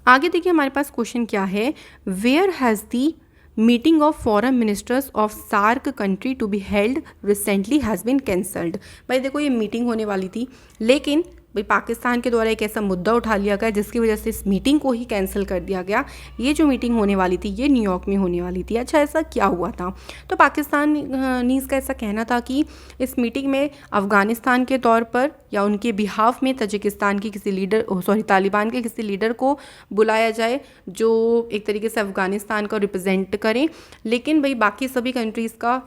आगे देखिए हमारे पास क्वेश्चन क्या है। Where has the meeting of foreign ministers of SAARC country to be held recently has been cancelled. भाई देखो ये मीटिंग होने वाली थी, लेकिन भाई पाकिस्तान के द्वारा एक ऐसा मुद्दा उठा लिया गया जिसकी वजह से इस मीटिंग को ही कैंसिल कर दिया गया। ये जो मीटिंग होने वाली थी ये न्यूयॉर्क में होने वाली थी। अच्छा, ऐसा क्या हुआ था? तो पाकिस्तानीज़ का ऐसा कहना था कि इस मीटिंग में अफ़गानिस्तान के तौर पर या उनके बिहाफ में तजिकिस्तान के किसी लीडर तालिबान के किसी लीडर को बुलाया जाए जो एक तरीके से अफ़गानिस्तान को रिप्रेजेंट करें। लेकिन भाई बाकी सभी कंट्रीज़ का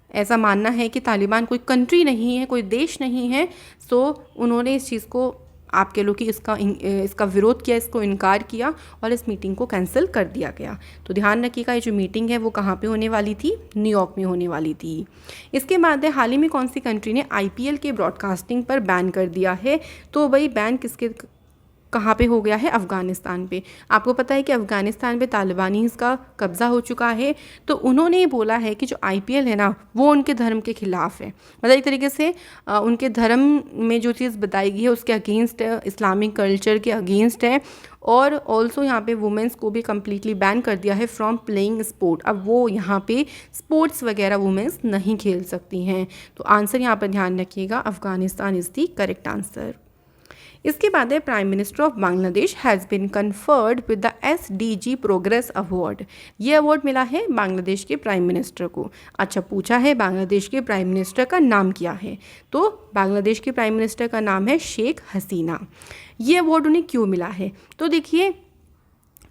ऐसा मानना है कि तालिबान कोई कंट्री नहीं है, कोई देश नहीं है। सो उन्होंने इस चीज़ को आप कह लो कि इसका विरोध किया, इसको इनकार किया और इस मीटिंग को कैंसिल कर दिया गया। तो ध्यान रखिएगा ये जो मीटिंग है वो कहाँ पे होने वाली थी? न्यूयॉर्क में होने वाली थी। इसके बाद हाल ही में कौन सी कंट्री ने IPL के ब्रॉडकास्टिंग पर बैन कर दिया है? तो भाई बैन किसके कहाँ पे हो गया है? अफ़गानिस्तान पे। आपको पता है कि अफ़गानिस्तान पे तालिबानीज़ का कब्ज़ा हो चुका है। तो उन्होंने बोला है कि जो IPL है ना वो उनके धर्म के ख़िलाफ़ है। मतलब एक तरीके से उनके धर्म में जो चीज़ बताई गई है उसके अगेंस्ट है, इस्लामिक कल्चर के अगेंस्ट है। और ऑल्सो यहाँ पे वुमेंस को भी कम्प्लीटली बैन कर दिया है फ्रॉम प्लेइंग स्पोर्ट। अब वो यहाँ पे स्पोर्ट्स वगैरह वुमेंस नहीं खेल सकती हैं। तो आंसर यहाँ पर ध्यान रखिएगा, Afghanistan is the correct answer. इसके बाद है prime minister of Bangladesh has been conferred with the SDG progress award. ये अवार्ड मिला है बांग्लादेश के प्राइम मिनिस्टर को। अच्छा, पूछा है बांग्लादेश के प्राइम मिनिस्टर का नाम क्या है? तो बांग्लादेश के प्राइम मिनिस्टर का नाम है शेख हसीना। ये अवार्ड उन्हें क्यों मिला है? तो देखिए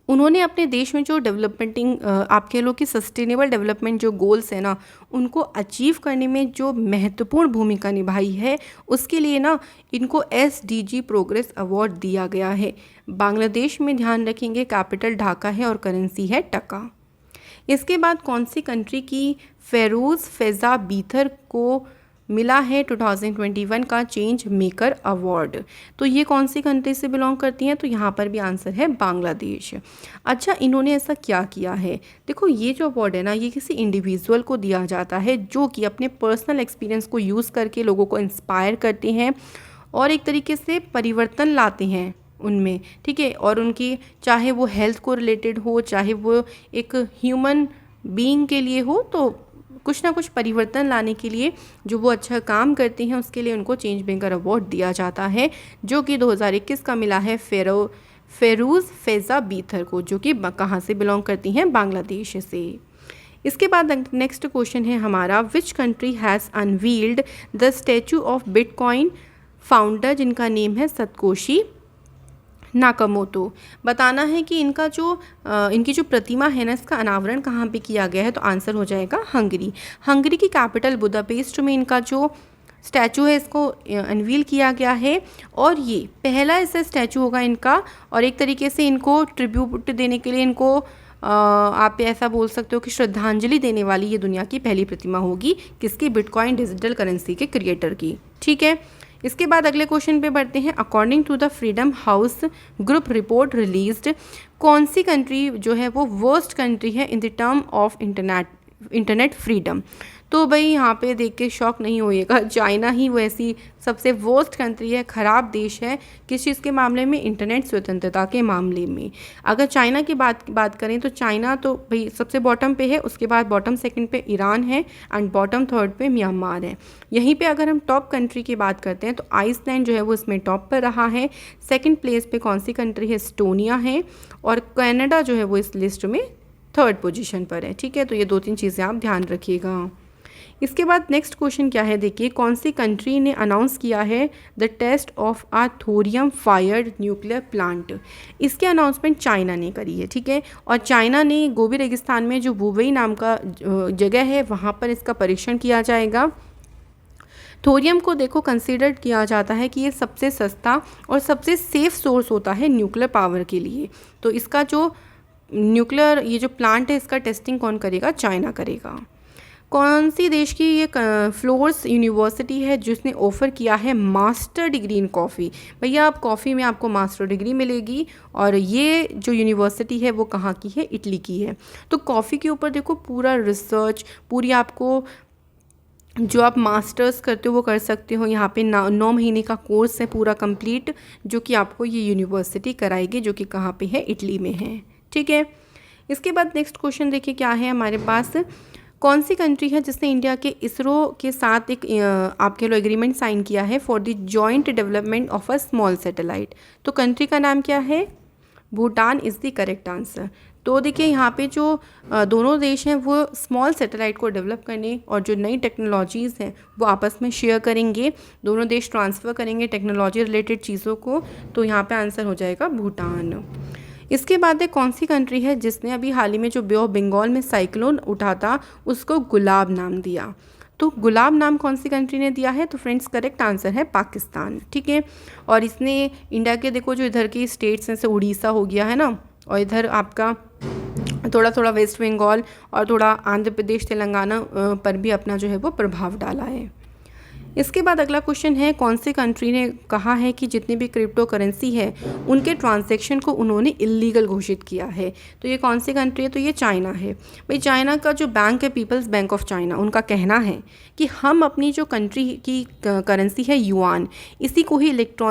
उन्होंने अपने देश में जो डेवलपमेंटिंग आप कह लो कि सस्टेनेबल डेवलपमेंट जो गोल्स है ना उनको अचीव करने में जो महत्वपूर्ण भूमिका निभाई है उसके लिए ना इनको SDG प्रोग्रेस अवार्ड दिया गया है। बांग्लादेश में ध्यान रखेंगे कैपिटल ढाका है और करेंसी है टका। इसके बाद कौन सी कंट्री की फेरोज़ फेज़ा बीथर को मिला है 2021 का चेंज मेकर अवार्ड? तो ये कौन सी कंट्री से बिलोंग करती हैं? तो यहाँ पर भी आंसर है बांग्लादेश। अच्छा, इन्होंने ऐसा क्या किया है? देखो ये जो अवार्ड है ना ये किसी इंडिविजुअल को दिया जाता है जो कि अपने पर्सनल एक्सपीरियंस को यूज़ करके लोगों को इंस्पायर करते हैं और एक तरीके से परिवर्तन लाते हैं उनमें, ठीक है। और उनकी चाहे वो हेल्थ को रिलेटेड हो, चाहे वो एक ह्यूमन बीइंग के लिए हो, तो कुछ ना कुछ परिवर्तन लाने के लिए जो वो अच्छा काम करते हैं उसके लिए उनको चेंज मेकर अवार्ड दिया जाता है, जो कि 2021 का मिला है फेरोज़ फेज़ा बीथर को, जो कि कहाँ से बिलोंग करती हैं? बांग्लादेश से। इसके बाद नेक्स्ट क्वेश्चन है हमारा, which country has unveiled the statue of bitcoin founder जिनका नेम है सतोशी नाकामोटो। बताना है कि इनकी जो प्रतिमा है ना इसका अनावरण कहाँ पे किया गया है? तो आंसर हो जाएगा हंगरी। हंगरी की कैपिटल बुदापेस्ट में इनका जो स्टैचू है इसको अनवील किया गया है और ये पहला ऐसा स्टैचू होगा इनका। और एक तरीके से इनको ट्रिब्यूट देने के लिए इनको आप ऐसा बोल सकते हो कि श्रद्धांजलि देने वाली ये दुनिया की पहली प्रतिमा होगी। किसकी? बिटकॉइन डिजिटल करेंसी के क्रिएटर की, ठीक है। इसके बाद अगले क्वेश्चन पे बढ़ते हैं। According to the Freedom House group report released, कौन सी कंट्री जो है वो वर्स्ट कंट्री है in the term of internet freedom? तो भाई यहाँ पे देख के शॉक नहीं होइएगा, चाइना ही वैसी सबसे वर्स्ट कंट्री है, ख़राब देश है किस चीज़ के मामले में? इंटरनेट स्वतंत्रता के मामले में। अगर चाइना की बात करें तो चाइना तो भाई सबसे बॉटम पे है, उसके बाद बॉटम सेकंड पे ईरान है एंड बॉटम थर्ड पे म्यांमार है। यहीं पे अगर हम टॉप कंट्री की बात करते हैं तो आइसलैंड जो है वो इसमें टॉप पर रहा है। सेकेंड प्लेस पे कौन सी कंट्री है? एस्टोनिया है। और कनाडा जो है वो इस लिस्ट में थर्ड पोजीशन पर है, ठीक है। तो ये 2-3 चीज़ें आप ध्यान रखिएगा। इसके बाद नेक्स्ट क्वेश्चन क्या है, देखिए कौन सी कंट्री ने अनाउंस किया है the test of a thorium fired nuclear plant? इसके अनाउंसमेंट चाइना ने करी है, ठीक है। और चाइना ने गोबी रेगिस्तान में जो वुबई नाम का जगह है वहाँ पर इसका परीक्षण किया जाएगा। थोरियम को देखो कंसीडर किया जाता है कि ये सबसे सस्ता और सबसे सेफ सोर्स होता है न्यूक्लियर पावर के लिए। तो इसका जो न्यूक्लियर ये जो प्लांट है इसका टेस्टिंग कौन करेगा? चाइना करेगा। कौन सी देश की ये फ्लोर्स यूनिवर्सिटी है जिसने ऑफ़र किया है मास्टर डिग्री इन कॉफ़ी। भैया आप कॉफ़ी में आपको मास्टर डिग्री मिलेगी और ये जो यूनिवर्सिटी है वो कहाँ की है, इटली की है। तो कॉफ़ी के ऊपर देखो पूरा रिसर्च, पूरी आपको जो आप मास्टर्स करते हो वो कर सकते हो। यहाँ पे 9 महीने का कोर्स है पूरा कंप्लीट, जो कि आपको ये यूनिवर्सिटी कराएगी, जो कि कहाँ पे है, इटली में है। ठीक है, इसके बाद नेक्स्ट क्वेश्चन देखिए क्या है हमारे पास। कौन सी कंट्री है जिसने इंडिया के इसरो के साथ एक आप कह लो एग्रीमेंट साइन किया है for the joint development of a small satellite. तो कंट्री का नाम क्या है, Bhutan is the correct answer. तो देखिए यहाँ पे जो दोनों देश हैं वो स्मॉल सैटेलाइट को डेवलप करने और जो नई टेक्नोलॉजीज़ हैं वो आपस में शेयर करेंगे, दोनों देश ट्रांसफ़र करेंगे टेक्नोलॉजी रिलेटेड चीज़ों को। तो यहाँ पे आंसर हो जाएगा भूटान। इसके बाद एक कौन सी कंट्री है जिसने अभी हाल ही में जो बे ऑफ बंगाल में साइक्लोन उठा था उसको गुलाब नाम दिया। तो गुलाब नाम कौन सी कंट्री ने दिया है, तो फ्रेंड्स करेक्ट आंसर है पाकिस्तान। ठीक है, और इसने इंडिया के देखो जो इधर की स्टेट्स हैं जैसे उड़ीसा हो गया है ना, और इधर आपका थोड़ा थोड़ा वेस्ट बंगाल और थोड़ा आंध्र प्रदेश तेलंगाना पर भी अपना जो है वो प्रभाव डाला है। इसके बाद अगला क्वेश्चन है, कौन सी कंट्री ने कहा है कि जितनी भी क्रिप्टो करेंसी है उनके ट्रांजैक्शन को उन्होंने इलीगल घोषित किया है। तो ये कौन सी कंट्री है, तो ये चाइना है। भाई चाइना का जो बैंक है पीपल्स बैंक ऑफ चाइना, उनका कहना है कि हम अपनी जो कंट्री की करेंसी है युआन, इसी को ही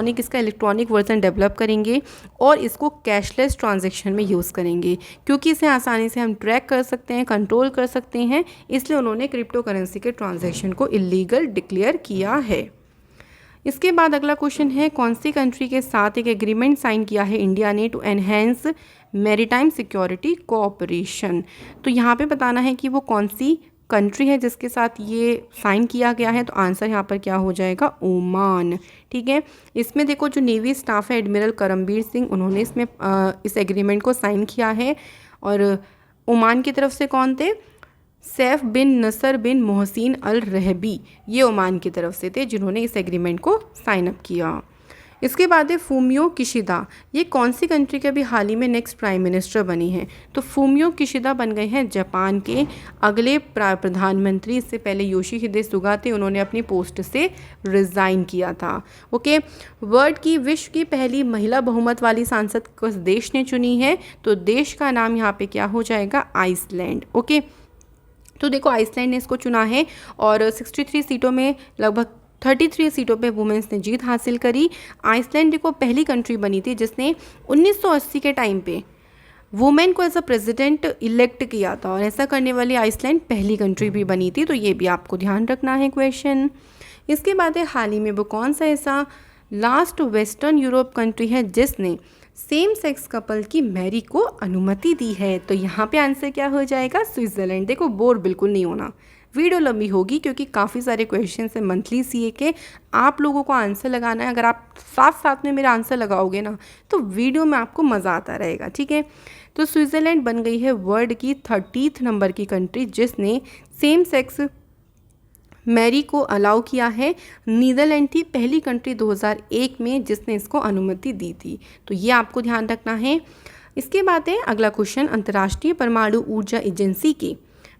इसका इलेक्ट्रॉनिक वर्जन डेवलप करेंगे और इसको कैशलेस ट्रांजेक्शन में यूज़ करेंगे, क्योंकि इसे आसानी से हम ट्रैक कर सकते हैं, कंट्रोल कर सकते हैं। इसलिए उन्होंने क्रिप्टो करेंसी के ट्रांजेक्शन को इलीगल डिक्लेयर किया है। इसके बाद अगला क्वेश्चन है, कौन सी कंट्री के साथ एक एग्रीमेंट साइन किया है इंडिया ने to enhance maritime security cooperation. तो यहाँ पे बताना है कि वो कौन सी कंट्री है जिसके साथ ये साइन किया गया है। तो आंसर यहाँ पर क्या हो जाएगा, ओमान। ठीक है, इसमें देखो जो नेवी स्टाफ है एडमिरल करमबीर सिंह, उन्होंने इसमें इस एग्रीमेंट को साइन किया है। और ओमान की तरफ से कौन थे, सैफ बिन नसर बिन मोहसिन अल रहबी, ये ओमान की तरफ से थे जिन्होंने इस एग्रीमेंट को साइन अप किया। इसके बाद है फूमियो किशिदा, ये कौन सी कंट्री के अभी हाल ही में नेक्स्ट प्राइम मिनिस्टर बनी हैं। तो फूमियो किशिदा बन गए हैं जापान के अगले प्रधानमंत्री। इससे पहले योशिहिदे सुगा थे, उन्होंने अपनी पोस्ट से रिज़ाइन किया था। ओके, विश्व की पहली महिला बहुमत वाली सांसद किस देश ने चुनी है, तो देश का नाम यहाँ पे क्या हो जाएगा, आइसलैंड। ओके, तो देखो आइसलैंड ने इसको चुना है और 63 सीटों में लगभग 33 सीटों पे वुमेन्स ने जीत हासिल करी। आइसलैंड देखो पहली कंट्री बनी थी जिसने 1980 के टाइम पे वुमेन को एज अ प्रेसिडेंट इलेक्ट किया था, और ऐसा करने वाली आइसलैंड पहली कंट्री भी बनी थी। तो ये भी आपको ध्यान रखना है क्वेश्चन। इसके बाद है हाल ही में वो कौन सा ऐसा लास्ट वेस्टर्न यूरोप कंट्री है जिसने सेम सेक्स कपल की मैरी को अनुमति दी है। तो यहाँ पे आंसर क्या हो जाएगा, स्विट्ज़रलैंड। देखो बोर बिल्कुल नहीं होना, वीडियो लंबी होगी क्योंकि काफ़ी सारे क्वेश्चन है मंथली सीए के, आप लोगों को आंसर लगाना है। अगर आप साथ साथ में मेरा आंसर लगाओगे ना तो वीडियो में आपको मज़ा आता रहेगा। ठीक है, तो स्विट्ज़रलैंड बन गई है वर्ल्ड की 30 नंबर की कंट्री जिसने सेम सेक्स मैरी को अलाउ किया है। नीदरलैंड थी पहली कंट्री 2001 में जिसने इसको अनुमति दी थी। तो ये आपको ध्यान रखना है। इसके बाद है अगला क्वेश्चन, अंतर्राष्ट्रीय परमाणु ऊर्जा एजेंसी के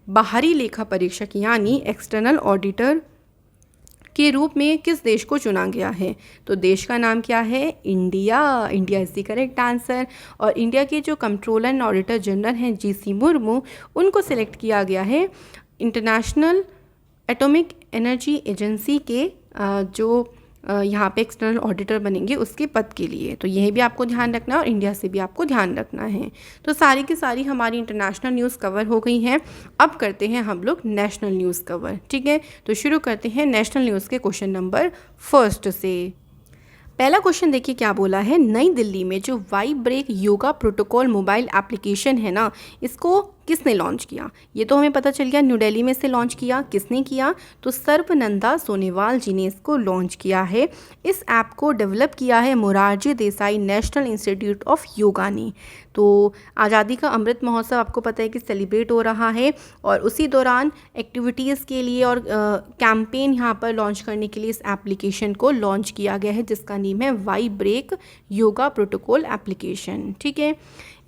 बाहरी लेखा परीक्षक यानी एक्सटर्नल ऑडिटर के रूप में किस देश को चुना गया है। तो देश का नाम क्या है, India. India is the correct answer. और इंडिया के जो कंट्रोलर एंड ऑडिटर जनरल हैं जीसी मुर्मू, उनको सिलेक्ट किया गया है इंटरनेशनल एटॉमिक एनर्जी एजेंसी के जो यहाँ पे एक्सटर्नल ऑडिटर बनेंगे उसके पद के लिए। तो यह भी आपको ध्यान रखना है और इंडिया से भी आपको ध्यान रखना है। तो सारी की सारी हमारी इंटरनेशनल न्यूज़ कवर हो गई हैं। अब करते हैं हम लोग नेशनल न्यूज़ कवर। ठीक है, तो शुरू करते हैं नेशनल न्यूज़ के क्वेश्चन नंबर 1 से। पहला क्वेश्चन देखिए क्या बोला है, नई दिल्ली में जो Y break yoga protocol mobile application है ना, इसको किसने लॉन्च किया। ये तो हमें पता चल गया न्यू दिल्ली में से लॉन्च किया। किसने किया, तो सर्वनंदा सोनेवाल जी ने इसको लॉन्च किया है। इस ऐप को डेवलप किया है Morarji Desai national institute of yoga ने। तो आज़ादी का अमृत महोत्सव आपको पता है कि सेलिब्रेट हो रहा है और उसी दौरान एक्टिविटीज़ के लिए और कैंपेन यहाँ पर लॉन्च करने के लिए इस एप्लीकेशन को लॉन्च किया गया है जिसका नेम है Y break yoga protocol application. ठीक है,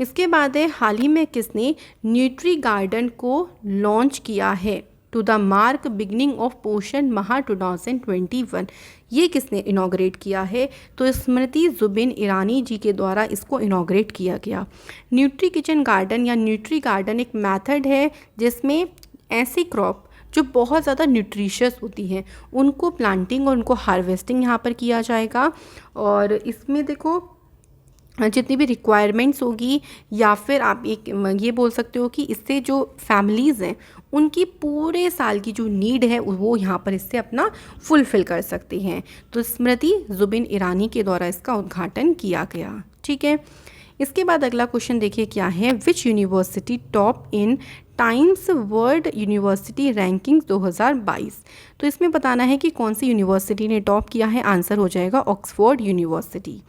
इसके बाद है हाल ही में किसने न्यूट्री गार्डन को लॉन्च किया है। To the mark beginning of Poshan Maah 2021। ये किसने इनॉग्रेट किया है? तो स्मृति जुबिन ईरानी जी के द्वारा इसको इनॉग्रेट किया गया। न्यूट्री किचन गार्डन या न्यूट्री गार्डन एक मेथड है जिसमें ऐसी क्रॉप जो बहुत ज़्यादा न्यूट्रिशियस होती हैं उनको प्लांटिंग और उनको हार्वेस्टिंग यहाँ पर किया जाएगा। और इसमें देखो जितनी भी रिक्वायरमेंट्स होगी, या फिर आप एक ये बोल सकते हो कि इससे जो फैमिलीज़ हैं उनकी पूरे साल की जो नीड है वो यहाँ पर इससे अपना फुलफ़िल कर सकती हैं। तो स्मृति जुबिन ईरानी के द्वारा इसका उद्घाटन किया गया। ठीक है, इसके बाद अगला क्वेश्चन देखिए क्या है। Which university top in times world university ranking 2022। तो इसमें बताना है कि कौन सी यूनिवर्सिटी ने टॉप किया है। आंसर हो जाएगा ऑक्सफोर्ड यूनिवर्सिटी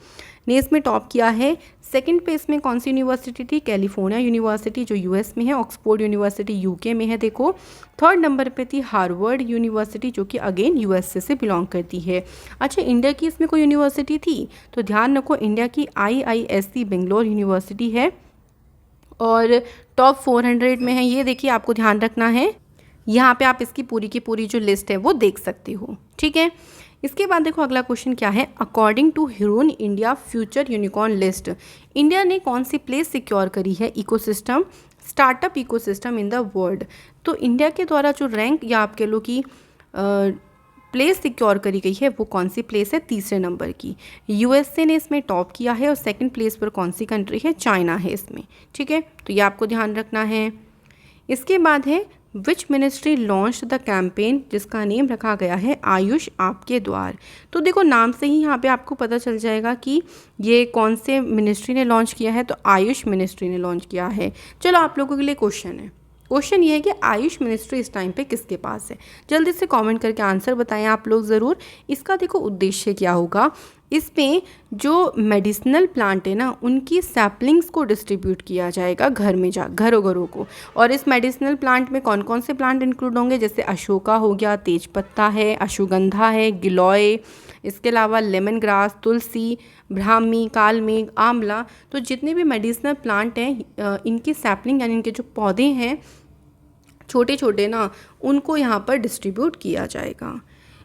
ने इसमें टॉप किया है। सेकंड प्लेस में कौन सी यूनिवर्सिटी थी? कैलिफोर्निया यूनिवर्सिटी जो यूएस में है। ऑक्सफोर्ड यूनिवर्सिटी यूके में है। देखो थर्ड नंबर पे थी हार्वर्ड यूनिवर्सिटी जो कि अगेन यूएसए से बिलोंग करती है। अच्छा, इंडिया की इसमें कोई यूनिवर्सिटी थी? तो ध्यान रखो इंडिया की IISc बेंगलोर यूनिवर्सिटी है और टॉप 400 में है। ये देखिए आपको ध्यान रखना है, यहाँ पे आप इसकी पूरी की पूरी जो लिस्ट है वो देख सकते हो। ठीक है, इसके बाद देखो अगला क्वेश्चन क्या है। According to Hurun India future unicorn list, India ने कौन सी प्लेस सिक्योर करी है ecosystem startup ecosystem in the world. तो इंडिया के द्वारा जो रैंक या आप कह लो कि प्लेस सिक्योर करी गई है वो कौन सी प्लेस है? तीसरे नंबर की। यूएसए ने इसमें टॉप किया है और सेकंड प्लेस पर कौन सी कंट्री है? चाइना है इसमें। ठीक है, तो ये आपको ध्यान रखना है। इसके बाद है which ministry launch the campaign जिसका नेम रखा गया है आयुष आपके द्वार। तो देखो नाम से ही यहाँ पे आपको पता चल जाएगा कि ये कौन से मिनिस्ट्री ने लॉन्च किया है। तो आयुष मिनिस्ट्री ने लॉन्च किया है। चलो आप लोगों के लिए क्वेश्चन है। क्वेश्चन ये है कि आयुष मिनिस्ट्री इस टाइम पे किसके पास है? जल्दी से कमेंट करके आंसर बताएं आप लोग ज़रूर। इसका देखो उद्देश्य क्या होगा, इसमें जो मेडिसिनल प्लांट है ना उनकी सैपलिंग्स को डिस्ट्रीब्यूट किया जाएगा घर में घरों घरों को। और इस मेडिसिनल प्लांट में कौन कौन से प्लांट इंक्लूड होंगे? जैसे अशोका हो गया, तेजपत्ता है, अश्वगंधा है, गिलोय, इसके अलावा लेमन ग्रास, तुलसी, ब्राह्मी, कालमेघ, आंवला। तो जितने भी मेडिसिनल प्लांट हैं इनकी सैपलिंग यानी इनके जो पौधे हैं छोटे छोटे ना उनको यहाँ पर डिस्ट्रीब्यूट किया जाएगा।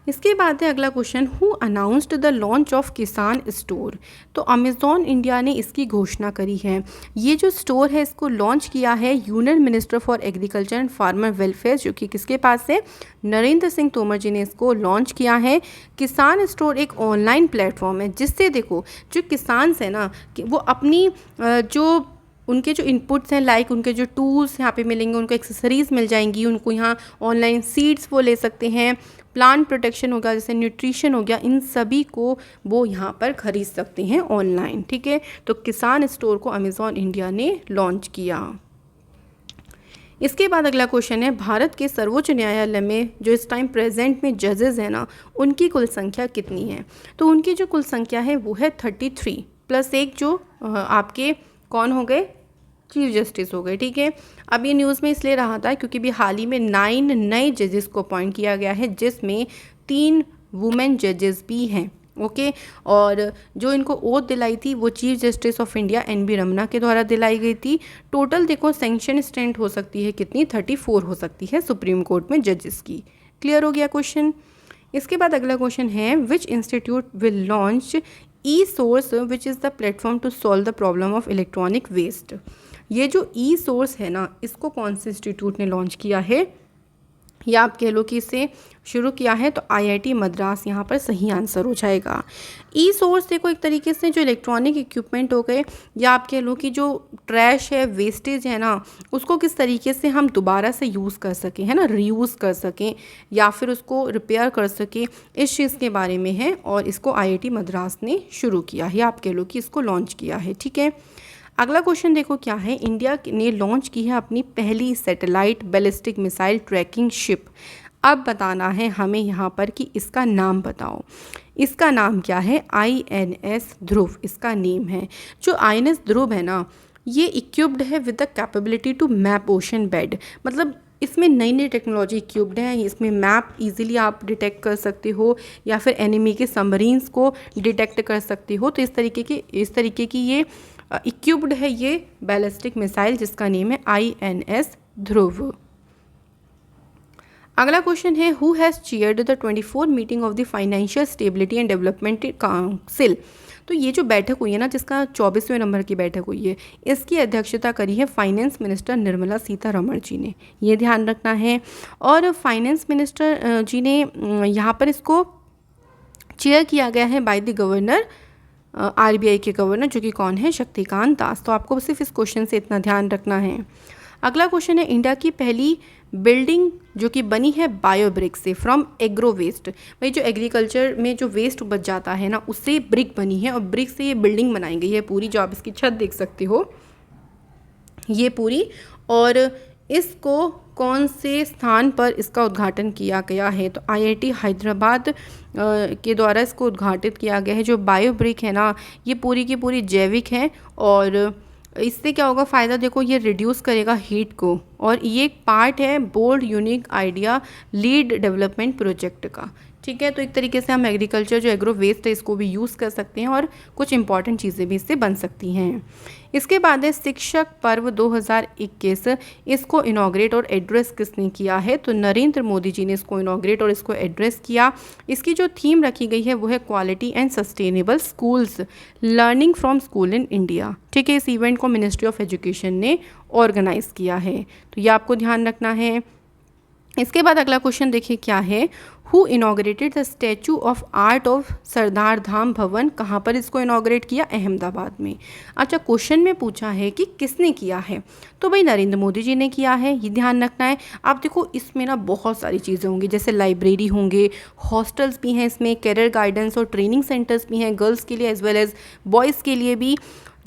इसके बाद है अगला question, who announced the launch of किसान स्टोर। तो अमेज़ॉन इंडिया ने इसकी घोषणा करी है। ये जो स्टोर है इसको लॉन्च किया है union minister for agriculture and farmer welfare जो कि किसके पास है? नरेंद्र सिंह तोमर जी ने इसको लॉन्च किया है। किसान स्टोर एक ऑनलाइन प्लेटफॉर्म है जिससे देखो जो किसान है ना कि वो अपनी जो उनके जो इनपुट्स हैं लाइक उनके जो टूल्स यहाँ पे मिलेंगे, उनको एक्सेसरीज़ मिल जाएंगी, उनको यहाँ ऑनलाइन सीड्स वो ले सकते हैं, प्लांट प्रोटेक्शन होगा जैसे न्यूट्रिशन हो गया, इन सभी को वो यहाँ पर ख़रीद सकते हैं ऑनलाइन। ठीक है, तो किसान स्टोर को अमेज़ॉन इंडिया ने लॉन्च किया। इसके बाद अगला क्वेश्चन है, भारत के सर्वोच्च न्यायालय में जो इस टाइम प्रेजेंट में जजेस हैं ना उनकी कुल संख्या कितनी है? तो उनकी जो कुल संख्या है वो है 33 प्लस एक जो आपके कौन हो गए? चीफ जस्टिस हो गए। ठीक है, अब ये न्यूज़ में इसलिए रहा था क्योंकि भी हाल ही में 9 नए जजेस को अपॉइंट किया गया है जिसमें 3 वुमेन जजेस भी हैं। ओके, और जो इनको ओथ दिलाई थी वो chief justice of India NB Ramana के द्वारा दिलाई गई थी। टोटल देखो सेंक्शन स्ट्रेंथ हो सकती है कितनी? 34 हो सकती है सुप्रीम कोर्ट में जजेस की। क्लियर हो गया क्वेश्चन। इसके बाद अगला क्वेश्चन है, which institute will launch e-source which is the platform to solve the problem of electronic waste. ये जो ई-सोर्स है ना इसको कौन से इंस्टीट्यूट ने लॉन्च किया है या आप कह लो कि इसे शुरू किया है? तो IIT मद्रास यहाँ पर सही आंसर हो जाएगा। ई-सोर्स देखो एक तरीके से जो इलेक्ट्रॉनिक इक्विपमेंट हो गए या आप कह लो कि जो ट्रैश है, वेस्टेज है ना, उसको किस तरीके से हम दोबारा से यूज़ कर सकें, है ना, रीयूज़ कर सकें या फिर उसको रिपेयर कर सकें, इस चीज़ के बारे में है और इसको IIT मद्रास ने शुरू किया है, आप कह लो कि इसको लॉन्च किया है। ठीक है, अगला क्वेश्चन देखो क्या है, इंडिया ने लॉन्च की है अपनी पहली satellite ballistic missile tracking ship. अब बताना है हमें यहाँ पर कि इसका नाम बताओ। इसका नाम क्या है? INS ध्रुव इसका नेम है। जो INS ध्रुव है ना ये इक्विप्ड है with the capability to map ocean bed, मतलब इसमें नई नई टेक्नोलॉजी इक्विप्ड है। इसमें मैप इजीली आप डिटेक्ट कर सकते हो या फिर एनिमी के सबमरीन्स को डिटेक्ट कर सकते हो। तो इस तरीके की ये इक्विप्ड है ये बैलिस्टिक मिसाइल जिसका नेम है INS ध्रुव। अगला क्वेश्चन है who has chaired the 24 meeting of the financial stability and development council. तो ये जो बैठक हुई है ना, जिसका 24वें नंबर की बैठक हुई है, इसकी अध्यक्षता करी है फाइनेंस मिनिस्टर निर्मला सीतारमण जी ने, ये ध्यान रखना है। और फाइनेंस मिनिस्टर जी ने यहाँ पर इसको चेयर किया गया है बाय द गवर्नर, आरबीआई के गवर्नर, जो कि कौन है, शक्तिकांत दास। तो आपको सिर्फ इस क्वेश्चन से इतना ध्यान रखना है। अगला क्वेश्चन है इंडिया की पहली बिल्डिंग जो कि बनी है बायो ब्रिक से फ्रॉम एग्रो वेस्ट। भाई जो एग्रीकल्चर में जो वेस्ट बच जाता है ना, उससे ब्रिक बनी है और ब्रिक से ये बिल्डिंग बनाई गई है पूरी, जो आप इसकी छत देख सकते हो ये पूरी। और इसको कौन से स्थान पर इसका उद्घाटन किया गया है, तो आईआईटी हैदराबाद के द्वारा इसको उद्घाटित किया गया है। जो बायो ब्रिक है ना, ये पूरी की पूरी जैविक है और इससे क्या होगा फ़ायदा, देखो ये रिड्यूस करेगा हीट को, और ये एक पार्ट है bold unique idea lead development project का। ठीक है, तो एक तरीके से हम एग्रीकल्चर जो एग्रो वेस्ट है इसको भी यूज़ कर सकते हैं और कुछ इंपॉर्टेंट चीज़ें भी इससे बन सकती हैं। इसके बाद है शिक्षक पर्व 2021, इसको इनॉग्रेट और एड्रेस किसने किया है, तो नरेंद्र मोदी जी ने इसको इनॉग्रेट और इसको एड्रेस किया। इसकी जो थीम रखी गई है वो है quality and sustainable schools, learning from school in India. ठीक है, इस इवेंट को मिनिस्ट्री ऑफ एजुकेशन ने ऑर्गेनाइज किया है, तो ये आपको ध्यान रखना है। इसके बाद अगला क्वेश्चन देखिए क्या है, who inaugurated the statue of art of Sardar Dham Bhavan, कहाँ पर इसको इनॉग्रेट किया, अहमदाबाद में। अच्छा, क्वेश्चन में पूछा है कि किसने किया है, तो भाई नरेंद्र मोदी जी ने किया है, ये ध्यान रखना है। आप देखो इसमें ना बहुत सारी चीज़ें होंगी, जैसे लाइब्रेरी होंगे, हॉस्टल्स भी हैं इसमें, कैरियर गाइडेंस और ट्रेनिंग सेंटर्स भी हैं गर्ल्स के लिए एज वेल एज बॉयज़ के लिए भी,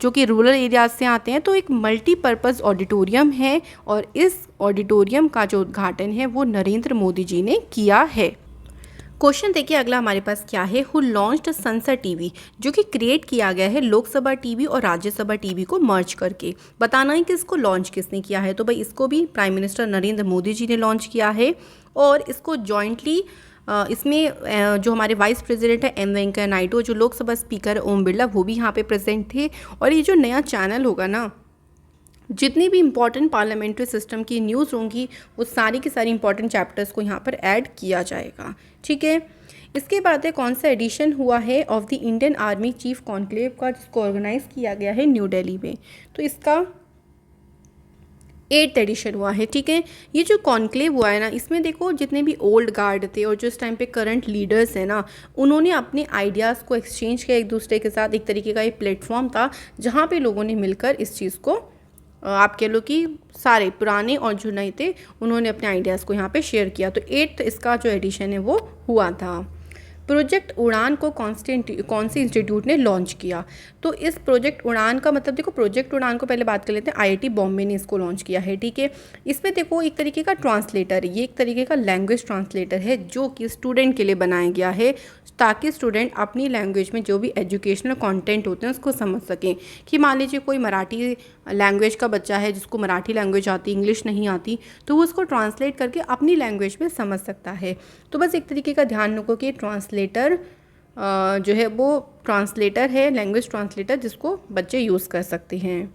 जो कि रूरल एरियाज से आते हैं। तो एक मल्टीपर्पज़ ऑडिटोरियम है और इस ऑडिटोरियम का जो उद्घाटन है वो नरेंद्र मोदी जी ने किया है। क्वेश्चन देखिए अगला हमारे पास क्या है, हु लॉन्च्ड संसद टीवी, जो कि क्रिएट किया गया है लोकसभा टीवी और राज्यसभा टीवी को मर्ज करके। बताना है कि इसको लॉन्च किसने किया है, तो भाई इसको भी प्राइम मिनिस्टर नरेंद्र मोदी जी ने लॉन्च किया है। और इसको जॉइंटली इसमें जो हमारे वाइस प्रेसिडेंट है एम वेंकैया नायडू, जो लोकसभा स्पीकर ओम बिरला, वो भी यहाँ पे प्रेजेंट थे। और ये जो नया चैनल होगा ना, जितनी भी इंपॉर्टेंट पार्लियामेंट्री सिस्टम की न्यूज़ होंगी वो सारी की सारी इंपॉर्टेंट चैप्टर्स को यहाँ पर ऐड किया जाएगा। ठीक है, इसके बाद है कौन सा एडिशन हुआ है of the Indian army chief conclave का, जिसको ऑर्गेनाइज किया गया है न्यू दिल्ली में, तो इसका 8th एडिशन हुआ है। ठीक है, ये जो कॉन्क्लेव हुआ है ना, इसमें देखो जितने भी ओल्ड गार्ड थे और जो इस टाइम पे करंट लीडर्स हैं ना, उन्होंने अपने आइडियाज़ को एक्सचेंज किया एक दूसरे के साथ। एक तरीके का ये प्लेटफॉर्म था जहाँ पे लोगों ने मिलकर इस चीज़ को, आप कह लो कि सारे पुराने और जो नए थे उन्होंने अपने आइडियाज़ को यहाँ पे शेयर किया। तो 8th इसका जो एडिशन है वो हुआ था। प्रोजेक्ट उड़ान को कौन से इंस्टीट्यूट ने लॉन्च किया, तो इस प्रोजेक्ट उड़ान का मतलब देखो, प्रोजेक्ट उड़ान को पहले बात कर लेते हैं, आईआईटी बॉम्बे ने इसको लॉन्च किया है। ठीक है, इसमें देखो एक तरीके का ट्रांसलेटर, ये एक तरीके का लैंग्वेज ट्रांसलेटर है जो कि स्टूडेंट के लिए बनाया गया है, ताकि स्टूडेंट अपनी लैंग्वेज में जो भी एजुकेशनल कंटेंट होते हैं उसको समझ सकें। कि मान लीजिए कोई मराठी लैंग्वेज का बच्चा है जिसको मराठी लैंग्वेज आती, इंग्लिश नहीं आती, तो वो उसको ट्रांसलेट करके अपनी लैंग्वेज में समझ सकता है। तो बस एक तरीके का ध्यान रखो कि ट्रांसलेटर जो है वो ट्रांसलेटर है, लैंग्वेज ट्रांसलेटर, जिसको बच्चे यूज़ कर सकते हैं।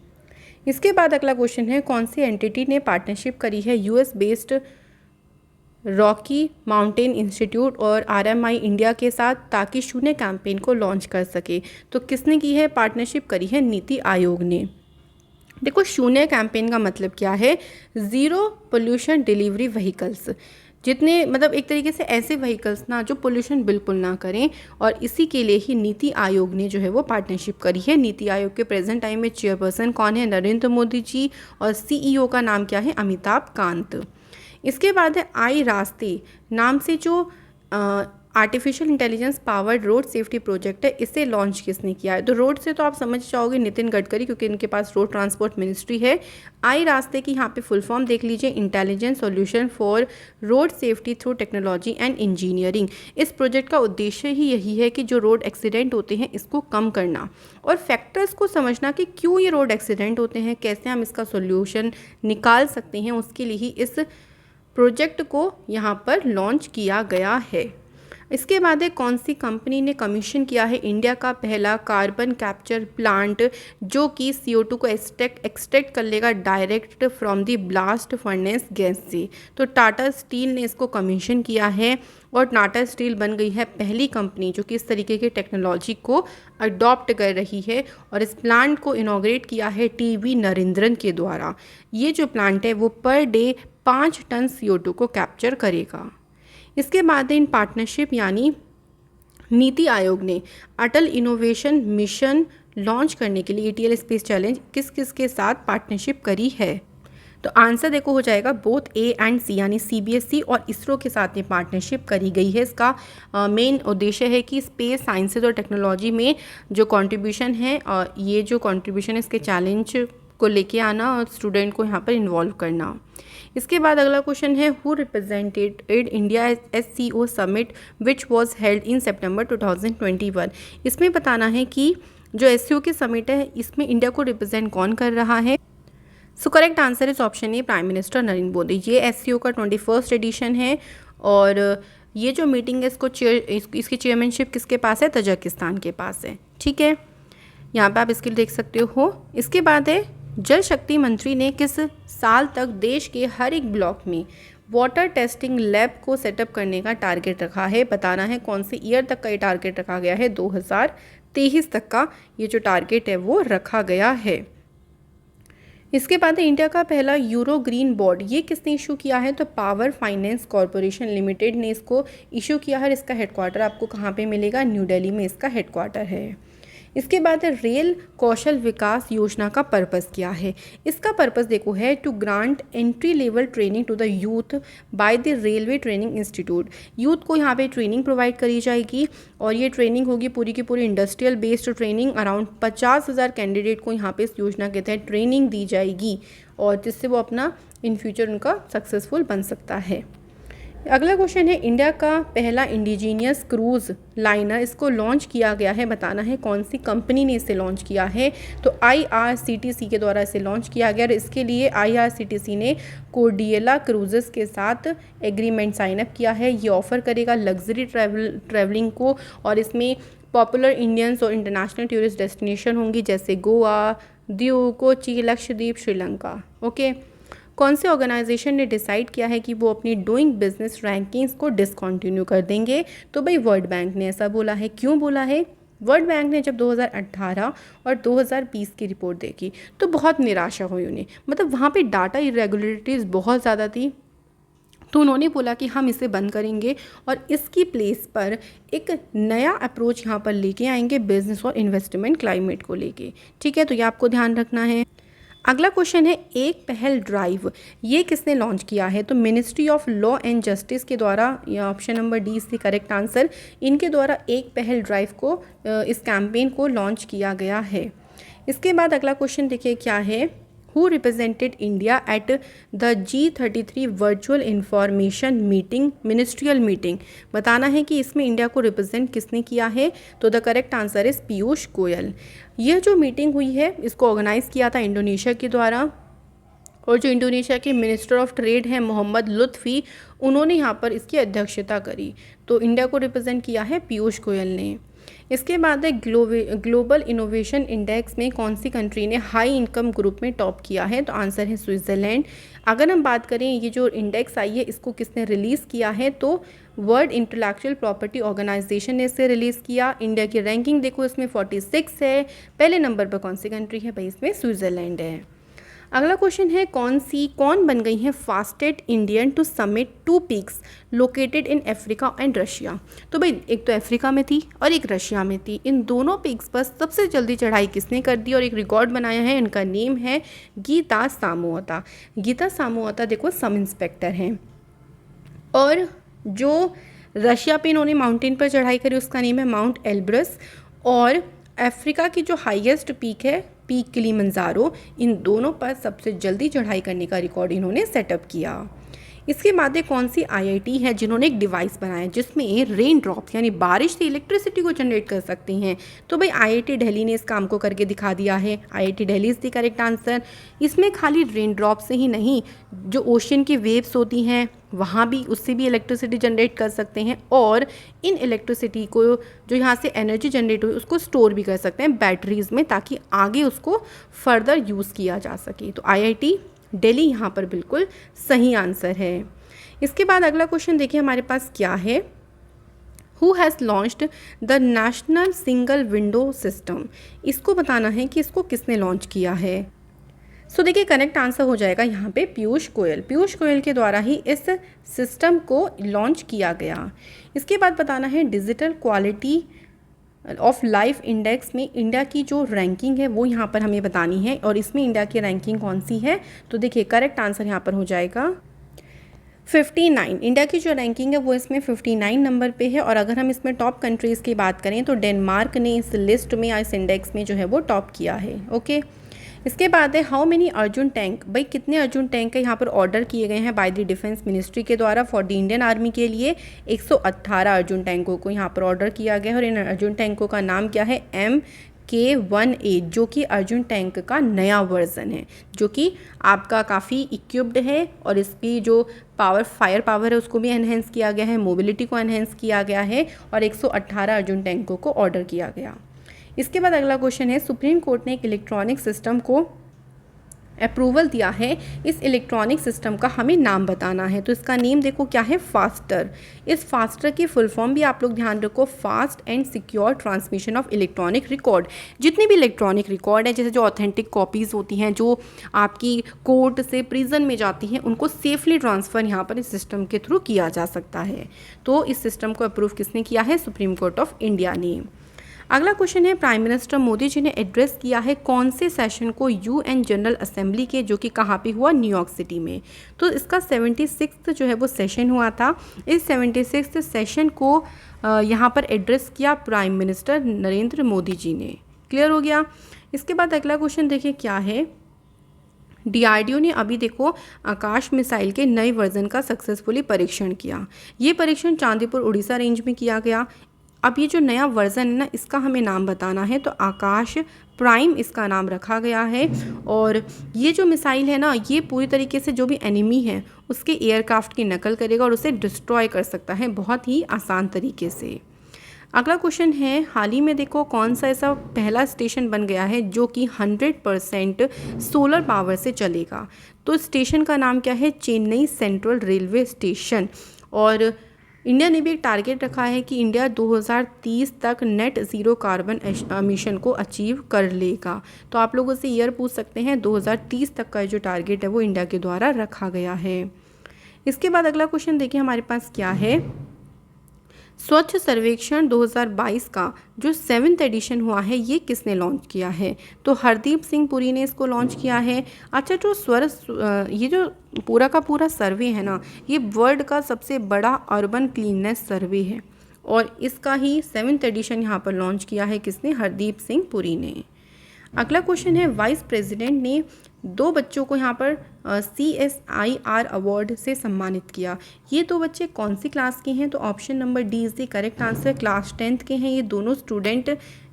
इसके बाद अगला क्वेश्चन है, कौन सी एंटिटी ने पार्टनरशिप करी है US based Rocky mountain institute और आरएमआई इंडिया के साथ, ताकि शून्य कैंपेन को लॉन्च कर सके। तो किसने की है पार्टनरशिप, करी है नीति आयोग ने। देखो शून्य कैंपेन का मतलब क्या है, ज़ीरो पोल्यूशन डिलीवरी व्हीकल्स, जितने मतलब एक तरीके से ऐसे व्हीकल्स ना जो पोल्यूशन बिल्कुल ना करें, और इसी के लिए ही नीति आयोग ने जो है वो पार्टनरशिप करी है। नीति आयोग के प्रेजेंट टाइम में चेयरपर्सन कौन है, नरेंद्र मोदी जी, और सीईओ का नाम क्या है, अमिताभ कांत। इसके बाद है आई रास्ते नाम से जो artificial intelligence powered road safety project है, इसे लॉन्च किसने किया है, तो रोड से तो आप समझ जाओगे नितिन गडकरी, क्योंकि इनके पास रोड ट्रांसपोर्ट मिनिस्ट्री है। आई रास्ते की यहाँ पे फुल फॉर्म देख लीजिए, intelligent solution for road safety through technology and engineering. इस प्रोजेक्ट का उद्देश्य ही यही है कि जो रोड एक्सीडेंट होते हैं इसको कम करना और फैक्टर्स को समझना कि क्यों ये रोड एक्सीडेंट होते हैं, कैसे हम इसका सोल्यूशन निकाल सकते हैं, उसके लिए ही इस प्रोजेक्ट को यहाँ पर लॉन्च किया गया है। इसके बाद है कौन सी कंपनी ने कमीशन किया है इंडिया का पहला कार्बन कैप्चर प्लांट जो कि CO2 को एक्सट्रैक्ट कर लेगा direct from the blast furnace gas से। तो टाटा स्टील ने इसको कमीशन किया है और टाटा स्टील बन गई है पहली कंपनी जो कि इस तरीके की टेक्नोलॉजी को अडॉप्ट कर रही है और इस प्लांट को इनॉग्रेट किया है TV नरेंद्रन के द्वारा। ये जो प्लांट है वो पर डे 5 टन CO2 को कैप्चर करेगा। इसके बाद इन पार्टनरशिप यानी नीति आयोग ने अटल इनोवेशन मिशन लॉन्च करने के लिए ATL स्पेस चैलेंज किस किस के साथ पार्टनरशिप करी है। तो आंसर देखो हो जाएगा बोथ A एंड C यानी CBSE और इसरो के साथ ये पार्टनरशिप करी गई है। इसका मेन उद्देश्य है कि स्पेस साइंसेज और टेक्नोलॉजी में जो कंट्रीब्यूशन है ये जो कंट्रीब्यूशन है इसके चैलेंज को लेके आना और स्टूडेंट को यहाँ पर इन्वॉल्व करना। इसके बाद अगला क्वेश्चन है who represented India SCO summit which was held in सितंबर 2021। इसमें बताना है कि जो SCO की समिट है इसमें इंडिया को रिप्रेजेंट कौन कर रहा है। सो करेक्ट आंसर इस option A prime minister Narendra Modi. ये SCO का 21st एडिशन है और ये जो मीटिंग है इसकी चेयरमैनशिप किसके पास है, तजाकिस्तान के पास है। ठीक है, यहाँ पे आप इसके लिए देख सकते हो। इसके बाद है जल शक्ति मंत्री ने किस साल तक देश के हर एक ब्लॉक में वाटर टेस्टिंग लैब को सेटअप करने का टारगेट रखा है। बताना है कौन से ईयर तक का ये टारगेट रखा गया है। 2023 तक का ये जो टारगेट है वो रखा गया है। इसके बाद इंडिया का पहला यूरो ग्रीन बॉन्ड ये किसने इशू किया है, तो पावर फाइनेंस कॉरपोरेशन लिमिटेड ने इसको इशू किया है। इसका हेडक्वार्टर आपको कहाँ पे मिलेगा, न्यू दिल्ली में इसका हेडक्वार्टर है। इसके बाद रेल कौशल विकास योजना का पर्पस क्या है। इसका पर्पस देखो है to grant entry level training to the youth by the railway training institute. Youth को यहाँ पे ट्रेनिंग प्रोवाइड करी जाएगी और ये ट्रेनिंग होगी पूरी की पूरी industrial based training. Around 50,000 candidate को यहाँ पे इस योजना के तहत ट्रेनिंग दी जाएगी और जिससे वो अपना इन फ्यूचर उनका सक्सेसफुल बन सकता है। अगला क्वेश्चन है इंडिया का पहला इंडिजीनियस क्रूज लाइनर इसको लॉन्च किया गया है। बताना है कौन सी कंपनी ने इसे लॉन्च किया है, तो IRCTC के द्वारा इसे लॉन्च किया गया और इसके लिए IRCTC ने कोर्डियला क्रूजेस के साथ एग्रीमेंट साइन अप किया है। ये ऑफर करेगा लग्जरी ट्रैवलिंग को और इसमें पॉपुलर इंडियंस और इंटरनेशनल टूरिस्ट डेस्टिनेशन होंगी जैसे गोवा, दीव, कोची, लक्षद्वीप, श्रीलंका। ओके, कौन से ऑर्गेनाइजेशन ने डिसाइड किया है कि वो अपनी डूइंग बिजनेस रैंकिंग्स को डिसकंटिन्यू कर देंगे, तो भाई वर्ल्ड बैंक ने ऐसा बोला है। क्यों बोला है, वर्ल्ड बैंक ने जब 2018 और 2020 की रिपोर्ट देखी तो बहुत निराशा हुई उन्हें, मतलब वहाँ पे डाटा इरेगुलरिटीज़ बहुत ज़्यादा थी। तो उन्होंने बोला कि हम इसे बंद करेंगे और इसकी प्लेस पर एक नया अप्रोच यहाँ पर लेके आएंगे बिजनेस और इन्वेस्टमेंट क्लाइमेट को लेके। ठीक है, तो ये आपको ध्यान रखना है। अगला क्वेश्चन है एक पहल ड्राइव ये किसने लॉन्च किया है, तो ministry of law and justice के द्वारा। ये option number D is the correct answer. इनके द्वारा एक पहल ड्राइव को इस कैंपेन को लॉन्च किया गया है। इसके बाद अगला क्वेश्चन देखिए क्या है, who represented India at the G33 virtual information meeting ministerial meeting. बताना है कि इसमें इंडिया को रिप्रेजेंट किसने किया है, तो the correct answer is Piyush Goyal. यह जो मीटिंग हुई है इसको ऑर्गेनाइज किया था इंडोनेशिया के द्वारा और जो इंडोनेशिया के मिनिस्टर ऑफ ट्रेड हैं मोहम्मद लुत्फ़ी, उन्होंने यहाँ पर इसकी अध्यक्षता करी। तो इंडिया को रिप्रेजेंट किया है पीयूष गोयल ने। इसके बाद है ग्लोबल इनोवेशन इंडेक्स में कौन सी कंट्री ने हाई इनकम ग्रुप में टॉप किया है, तो आंसर है स्विट्ज़रलैंड। अगर हम बात करें ये जो इंडेक्स आई है इसको किसने रिलीज़ किया है, तो वर्ल्ड इंटेलेक्चुअल प्रॉपर्टी ऑर्गेनाइजेशन ने इसे रिलीज़ किया। इंडिया की रैंकिंग देखो इसमें 46 है। पहले नंबर पर कौन सी कंट्री है भाई, इसमें स्विट्ज़रलैंड है। अगला क्वेश्चन है कौन बन गई है fastest Indian to summit 2 peaks located in Africa and Russia. तो भाई एक तो अफ्रीका में थी और एक रशिया में थी। इन दोनों पीक्स पर सबसे जल्दी चढ़ाई किसने कर दी और एक रिकॉर्ड बनाया है, इनका नेम है गीता सामोता। गीता सामोता देखो सब इंस्पेक्टर हैं और जो रशिया पे इन्होंने माउंटेन पर चढ़ाई करी उसका नेम है माउंट एल्ब्रस और अफ्रीका की जो हाईएस्ट पीक है पीक किलिमंजारो। इन दोनों पर सबसे जल्दी चढ़ाई करने का रिकॉर्ड इन्होंने सेटअप किया। इसके बाद कौन सी IIT है जिन्होंने एक डिवाइस बनाया जिसमें रेन ड्रॉप्स यानी बारिश से इलेक्ट्रिसिटी को जनरेट कर सकती हैं, तो भाई IIT दिल्ली ने इस काम को करके दिखा दिया है। IIT Delhi is the correct answer. इसमें खाली रेन ड्रॉप से ही नहीं, जो ओशन की वेव्स होती हैं वहाँ भी उससे भी इलेक्ट्रिसिटी जनरेट कर सकते हैं, और इन इलेक्ट्रिसिटी को जो यहाँ से एनर्जी जनरेट हुई उसको स्टोर भी कर सकते हैं बैटरीज में, ताकि आगे उसको फर्दर यूज़ किया जा सके। तो IIT दिल्ली यहाँ पर बिल्कुल सही आंसर है। इसके बाद अगला क्वेश्चन देखिए हमारे पास क्या है। Who has launched the national single window system. इसको बताना है कि इसको किसने लॉन्च किया है। सो देखिए करेक्ट आंसर हो जाएगा यहाँ पे पीयूष गोयल। पीयूष गोयल के द्वारा ही इस सिस्टम को लॉन्च किया गया। इसके बाद बताना है digital quality of life index में इंडिया की जो रैंकिंग है वो यहाँ पर हमें बतानी है, और इसमें इंडिया की रैंकिंग कौन सी है। तो देखिए करेक्ट आंसर यहाँ पर हो जाएगा 59। इंडिया की जो रैंकिंग है वो इसमें 59 नंबर पे है, और अगर हम इसमें टॉप कंट्रीज़ की बात करें तो डेनमार्क ने इस लिस्ट में या इस इंडेक्स में जो है वो टॉप किया है। ओके, इसके बाद है हाउ मेनी अर्जुन टैंक। भाई कितने अर्जुन टैंक यहाँ पर ऑर्डर किए गए हैं बाय द डिफेंस मिनिस्ट्री के द्वारा फॉर द इंडियन आर्मी के लिए। 118 अर्जुन टैंकों को यहाँ पर ऑर्डर किया गया है, और इन अर्जुन टैंकों का नाम क्या है, MK-1A, जो कि अर्जुन टैंक का नया वर्जन है, जो कि आपका काफ़ी इक्विप्ड है, और इसकी जो फायर पावर है उसको भी एनहेंस किया गया है, मोबिलिटी को एनहेंस किया गया है, और 118 अर्जुन टैंकों को ऑर्डर किया गया। इसके बाद अगला क्वेश्चन है सुप्रीम कोर्ट ने एक इलेक्ट्रॉनिक सिस्टम को अप्रूवल दिया है, इस इलेक्ट्रॉनिक सिस्टम का हमें नाम बताना है। तो इसका नेम देखो क्या है, फास्टर। इस फास्टर की फुल फॉर्म भी आप लोग ध्यान रखो, fast and secure transmission of electronic record. जितने भी इलेक्ट्रॉनिक रिकॉर्ड है, जैसे जो ऑथेंटिक कॉपीज़ होती हैं जो आपकी कोर्ट से प्रिजन में जाती हैं, उनको सेफली ट्रांसफ़र यहाँ पर इस सिस्टम के थ्रू किया जा सकता है। तो इस सिस्टम को अप्रूव किसने किया है, सुप्रीम कोर्ट ऑफ इंडिया ने। अगला क्वेश्चन है प्राइम मिनिस्टर मोदी जी ने एड्रेस किया है कौन से सेशन को UN जनरल असेंबली के, जो कि कहाँ पे हुआ, न्यूयॉर्क सिटी में। तो इसका 76वां जो है वो सेशन हुआ था। इस 76वें सेशन को यहाँ पर एड्रेस किया प्राइम मिनिस्टर नरेंद्र मोदी जी ने। क्लियर हो गया। इसके बाद अगला क्वेश्चन देखिए क्या है। DRDO ने अभी देखो आकाश मिसाइल के नए वर्जन का सक्सेसफुली परीक्षण किया। ये परीक्षण चांदीपुर उड़ीसा रेंज में किया गया। अब ये जो नया वर्जन है ना, इसका हमें नाम बताना है। तो आकाश प्राइम इसका नाम रखा गया है, और ये जो मिसाइल है ना, ये पूरी तरीके से जो भी एनिमी है उसके एयरक्राफ्ट की नकल करेगा और उसे डिस्ट्रॉय कर सकता है बहुत ही आसान तरीके से। अगला क्वेश्चन है हाल ही में देखो कौन सा ऐसा पहला स्टेशन बन गया है जो कि 100% सोलर पावर से चलेगा। तो स्टेशन का नाम क्या है, चेन्नई सेंट्रल रेलवे स्टेशन। और इंडिया ने भी एक टारगेट रखा है कि इंडिया 2030 तक नेट ज़ीरो कार्बन एमिशन को अचीव कर लेगा। तो आप लोगों से ईयर पूछ सकते हैं, 2030 तक का जो टारगेट है वो इंडिया के द्वारा रखा गया है। इसके बाद अगला क्वेश्चन देखिए हमारे पास क्या है। स्वच्छ सर्वेक्षण 2022 का जो 7th एडिशन हुआ है ये किसने लॉन्च किया है। तो हरदीप सिंह पुरी ने इसको लॉन्च किया है। अच्छा, जो ये जो पूरा का पूरा सर्वे है ना, ये वर्ल्ड का सबसे बड़ा अर्बन क्लीननेस सर्वे है, और इसका ही 7th एडिशन यहाँ पर लॉन्च किया है किसने, हरदीप सिंह पुरी ने। अगला क्वेश्चन है वाइस प्रेसिडेंट ने 2 बच्चों को यहाँ पर CSIR अवार्ड से सम्मानित किया। ये 2 बच्चे कौन सी क्लास के हैं। तो option number D is the correct answer. Class 10th के हैं ये दोनों स्टूडेंट,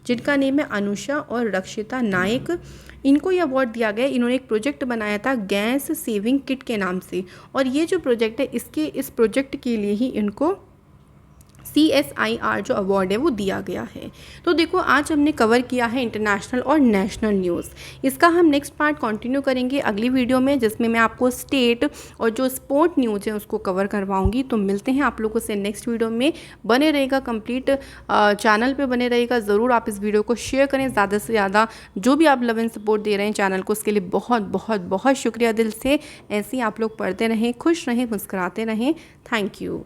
जिनका नेम है अनुषा और रक्षिता नायक। इनको ये अवार्ड दिया गया, इन्होंने एक प्रोजेक्ट बनाया था गैस सेविंग किट के नाम से, और ये जो प्रोजेक्ट है इस प्रोजेक्ट के लिए ही इनको CSIR जो अवार्ड है वो दिया गया है। तो देखो आज हमने कवर किया है इंटरनेशनल और नेशनल न्यूज़। इसका हम नेक्स्ट पार्ट कंटिन्यू करेंगे अगली वीडियो में, जिसमें मैं आपको स्टेट और जो स्पोर्ट न्यूज़ है उसको कवर करवाऊंगी। तो मिलते हैं आप लोगों से नेक्स्ट वीडियो में। बने रहेगा, कंप्लीट चैनल पे बने रहेगा। ज़रूर आप इस वीडियो को शेयर करें ज़्यादा से ज़्यादा। जो भी आप लव एंड सपोर्ट दे रहे हैं चैनल को, उसके लिए बहुत बहुत बहुत शुक्रिया दिल से। ऐसे ही आप लोग पढ़ते रहें, खुश रहें, मुस्कुराते रहें। Thank you.